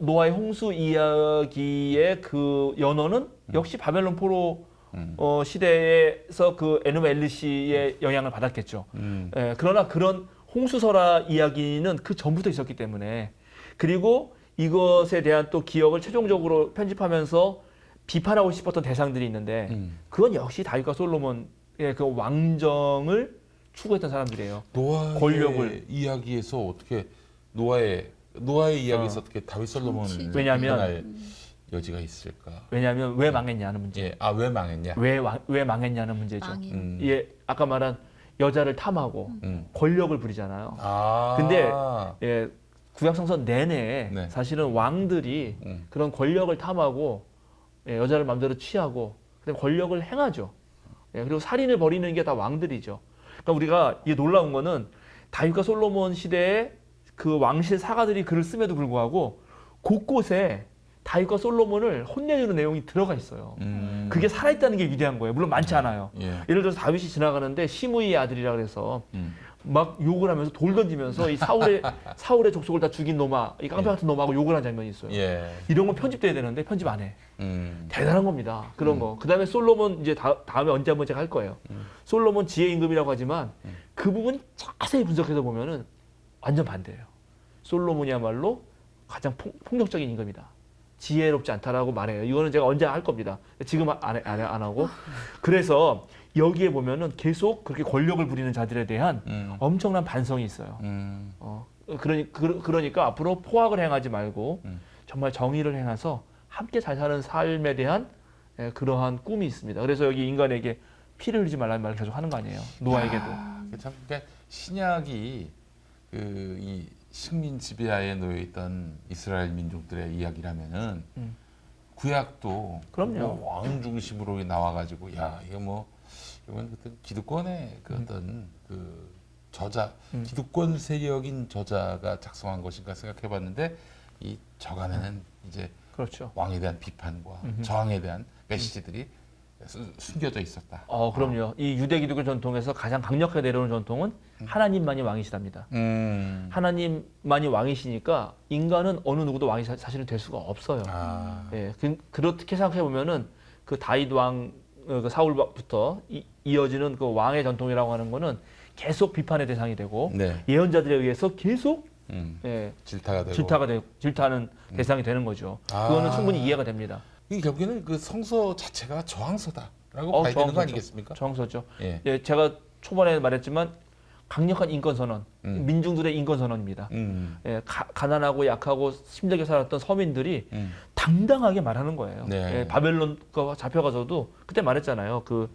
노아의 홍수 이야기의 그 연원은 역시 바벨론 포로 시대에서 그 에누메 엘리시의 영향을 받았겠죠. 예, 그러나 그런 홍수설화 이야기는 그 전부터 있었기 때문에, 그리고 이것에 대한 또 기억을 최종적으로 편집하면서 비판하고 싶었던 대상들이 있는데 그건 역시 다윗과 솔로몬의 그 왕정을 추구했던 사람들이에요. 노아의 권력을. 이야기에서 어떻게 노아의 이야기에서 어떻게 다윗 솔로몬을 왜냐하면 비판할 여지가 있을까? 왜냐하면 왜 망했냐는 문제. 예, 왜 망했냐? 왜 망했냐는 문제죠. 망인. 예, 아까 말한 여자를 탐하고 권력을 부리잖아요. 근데 예, 구약 성서 내내 네. 사실은 왕들이 그런 권력을 탐하고 예, 여자를 마음대로 취하고 그냥 권력을 행하죠. 예, 그리고 살인을 벌이는 게 다 왕들이죠. 그러니까 우리가 이게 놀라운 거는 다윗과 솔로몬 시대에 그 왕실 사가들이 글을 씀에도 불구하고 곳곳에 다윗과 솔로몬을 혼내주는 내용이 들어가 있어요. 그게 살아있다는 게 위대한 거예요. 물론 많지 않아요. 예. 예를 들어서 다윗이 지나가는데 시므이의 아들이라 그래서 막 욕을 하면서 돌 던지면서 이 사울의 족속을 다 죽인 놈아, 이 깡패 같은 놈하고 욕을 한 장면이 있어요. 예. 이런 건 편집돼야 되는데 편집 안 해. 대단한 겁니다. 그런 거. 그다음에 솔로몬 이제 다음에 언제 한번 제가 할 거예요. 솔로몬 지혜 임금이라고 하지만 그 부분 자세히 분석해서 보면은 완전 반대예요. 솔로몬이야말로 가장 폭력적인 임금이다. 지혜롭지 않다라고 말해요. 이거는 제가 언제 할 겁니다. 지금 안 하고. 그래서 여기에 보면은 계속 그렇게 권력을 부리는 자들에 대한 엄청난 반성이 있어요. 그러니까 앞으로 포악을 행하지 말고 정말 정의를 행해서 함께 잘 사는 삶에 대한 그러한 꿈이 있습니다. 그래서 여기 인간에게 피를 흘리지 말라는 말을 계속 하는 거 아니에요. 노아에게도. 참 그러니까 신약이 이 식민 지배하에 놓여 있던 이스라엘 민족들의 이야기라면은 구약도 그럼요. 뭐 왕 중심으로 나와가지고 야 이건 그때 기득권의 그 어떤 그 저자 기득권 세력인 저자가 작성한 것인가 생각해봤는데 이 저간에는 이제 그렇죠. 왕에 대한 비판과 저항에 대한 메시지들이 숨겨져 있었다. 그럼요. 이 유대 기독교 전통에서 가장 강력하게 내려오는 전통은 하나님만이 왕이시답니다. 하나님만이 왕이시니까 인간은 어느 누구도 왕이 사실은 될 수가 없어요. 예, 그렇게 생각해 보면은 그 다윗 왕, 그 사울부터 이어지는 그 왕의 전통이라고 하는 거는 계속 비판의 대상이 되고 네. 예언자들에 의해서 계속 예, 질타가 되고 질타하는 대상이 되는 거죠. 그거는 충분히 이해가 됩니다. 이 결국에는 그 성서 자체가 저항서다라고 봐야 되는 거 아니겠습니까? 저항서죠. 예. 예, 제가 초반에 말했지만 강력한 인권 선언, 민중들의 인권 선언입니다. 예, 가난하고 약하고 힘들게 살았던 서민들이 당당하게 말하는 거예요. 네. 예, 바벨론 거 잡혀가서도 그때 말했잖아요. 그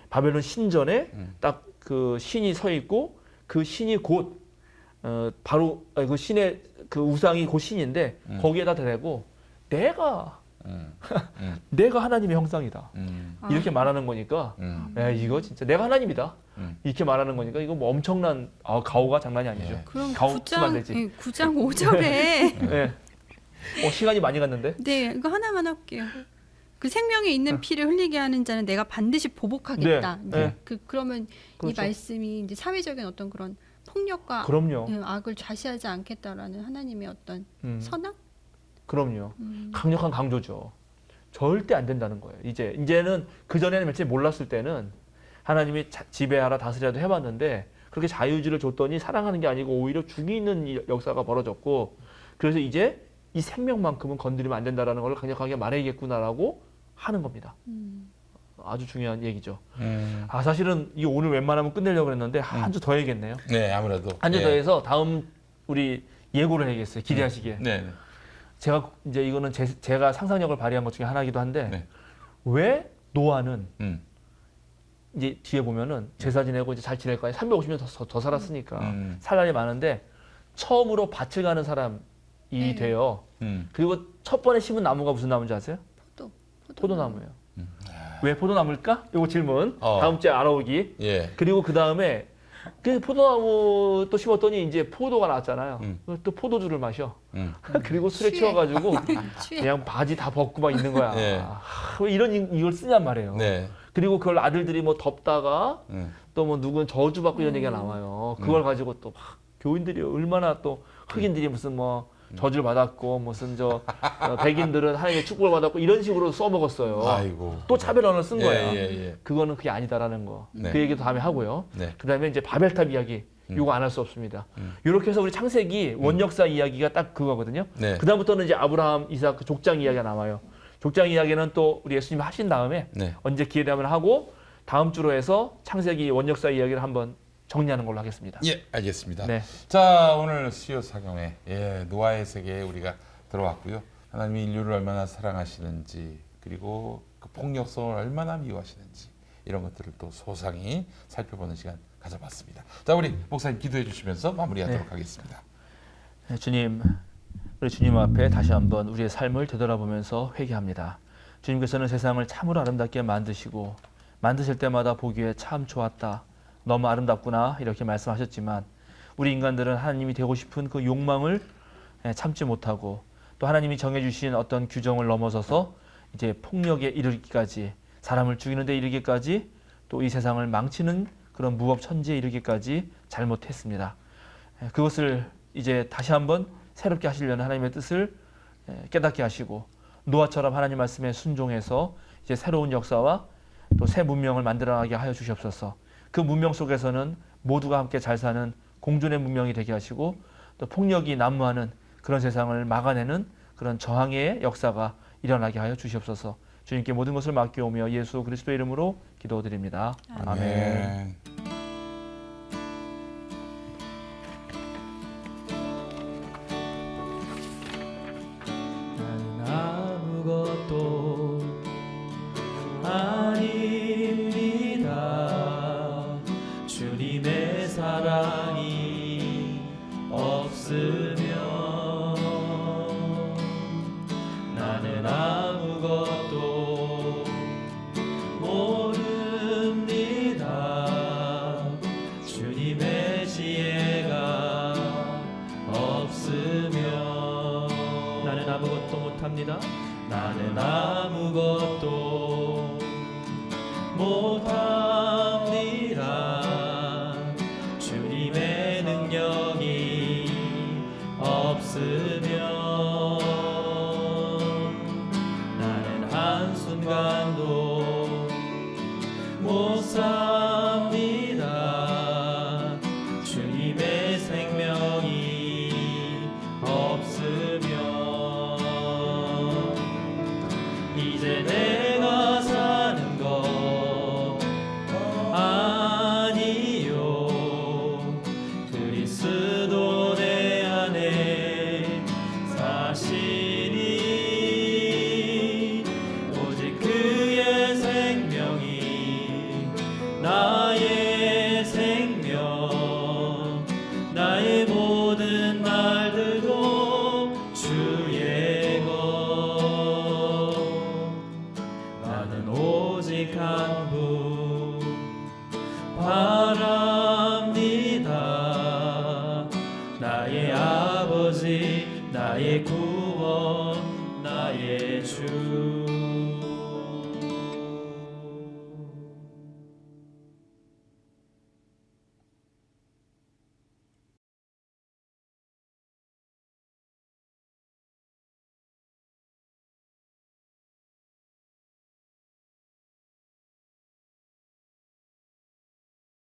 바벨론 신전에 딱 그 신이 서 있고 그 신이 곧 바로 그 신의 그 우상이 곧 신인데 거기에다 대고 내가 내가 하나님의 형상이다. 이렇게 말하는 거니까 야, 이거 진짜 내가 하나님이다. 이렇게 말하는 거니까 이거 뭐 엄청난 가오가 장난이 아니죠. 그럼 가오 9장, 되지. 9장 5절에 네. 시간이 많이 갔는데. 네, 이거 하나만 할게요. 그 생명에 있는 피를 흘리게 하는 자는 내가 반드시 보복하겠다. 네. 이제 그러면 이 그렇죠. 말씀이 이제 사회적인 어떤 그런 폭력과 그럼요. 악을 좌시하지 않겠다라는 하나님의 어떤 선언? 그럼요. 강력한 강조죠. 절대 안 된다는 거예요. 이제는 그 전에는 며칠 몰랐을 때는 하나님이 지배하라 다스리라도 해봤는데 그렇게 자유주의를 줬더니 사랑하는 게 아니고 오히려 죽이는 이 역사가 벌어졌고 그래서 이제 이 생명만큼은 건드리면 안 된다라는 걸 강력하게 말해야겠구나라고 하는 겁니다. 아주 중요한 얘기죠. 사실은 이 오늘 웬만하면 끝내려고 했는데 한 주 더 해야겠네요. 네, 아무래도 한 주 더 해서 다음 우리 예고를 해야겠어요. 기대하시기에. 네. 제가 이제 이거는 제가 상상력을 발휘한 것 중에 하나이기도 한데 네. 왜 노아는 이제 뒤에 보면은 제사 지내고 이제 잘 지낼 거 아니에요. 350년 더 살았으니까 살 날이 많은데 처음으로 밭을 가는 사람이 돼요. 그리고 첫 번에 심은 나무가 무슨 나무인지 아세요? 포도나무예요. 왜 포도나무일까? 이거 질문. 다음 주에 알아오기. 예. 그리고 그 다음에 그 포도나무 또 심었더니 이제 포도가 나왔잖아요. 또 포도주를 마셔. 그리고 술에 취해. 취해가지고 취해. 그냥 바지 다 벗고 막 있는 거야. 네. 왜 이걸 쓰냔 말이에요. 네. 그리고 그걸 아들들이 뭐 덥다가 또 뭐 누군 저주받고 이런 얘기가 나와요. 그걸 가지고 또 막 교인들이 얼마나 또 흑인들이 무슨 뭐 저주를 받았고 무슨 백인들은 하나님의 축복을 받았고 이런 식으로 써먹었어요. 아이고. 또 차별 언어를 쓴 거야. 예. 그거는 그게 아니다라는 거. 네. 그 얘기도 다음에 하고요. 네. 그다음에 이제 바벨탑 이야기. 이거 안 할 수 없습니다. 이렇게 해서 우리 창세기 원역사 이야기가 딱 그거거든요. 네. 그다음부터는 이제 아브라함, 이삭 그 족장 이야기가 나와요. 족장 이야기는 또 우리 예수님이 하신 다음에 네. 언제 기회 되면 하고 다음 주로 해서 창세기 원역사 이야기를 한번 정리하는 걸로 하겠습니다. 예, 알겠습니다. 네. 자, 오늘 수요 사경에 노아의 세계에 우리가 들어왔고요. 하나님이 인류를 얼마나 사랑하시는지 그리고 그 폭력성을 얼마나 미워하시는지 이런 것들을 또 소상히 살펴보는 시간 가져봤습니다. 자, 우리 목사님 기도해 주시면서 마무리하도록 하겠습니다. 네, 주님, 우리 주님 앞에 다시 한번 우리의 삶을 되돌아보면서 회개합니다. 주님께서는 세상을 참으로 아름답게 만드시고 만드실 때마다 보기에 참 좋았다. 너무 아름답구나 이렇게 말씀하셨지만 우리 인간들은 하나님이 되고 싶은 그 욕망을 참지 못하고 또 하나님이 정해주신 어떤 규정을 넘어서서 이제 폭력에 이르기까지 사람을 죽이는 데 이르기까지 또 이 세상을 망치는 그런 무법천지에 이르기까지 잘못했습니다. 그것을 이제 다시 한번 새롭게 하시려는 하나님의 뜻을 깨닫게 하시고 노아처럼 하나님 말씀에 순종해서 이제 새로운 역사와 또 새 문명을 만들어가게 하여 주시옵소서. 그 문명 속에서는 모두가 함께 잘 사는 공존의 문명이 되게 하시고 또 폭력이 난무하는 그런 세상을 막아내는 그런 저항의 역사가 일어나게 하여 주시옵소서. 주님께 모든 것을 맡겨오며 예수 그리스도의 이름으로 기도드립니다. 아멘. 나는 아무것도 아닙니다. 주님의 사랑이 없으면 나는 아무것도 모릅니다. 주님의 지혜가 없으면 나는 아무것도 못합니다. 나는 아무것도 못합니다. 주님의 능력이 없으면 나는 한순간도 못 삽니다. 주님의 생명이 없으면 이제 내가 사는 것 아니요 나의 생명 나의 모든 날들도 주의 것 나는 오직 한 분 바랍니다 나의 아버지 나의 구원 나의 주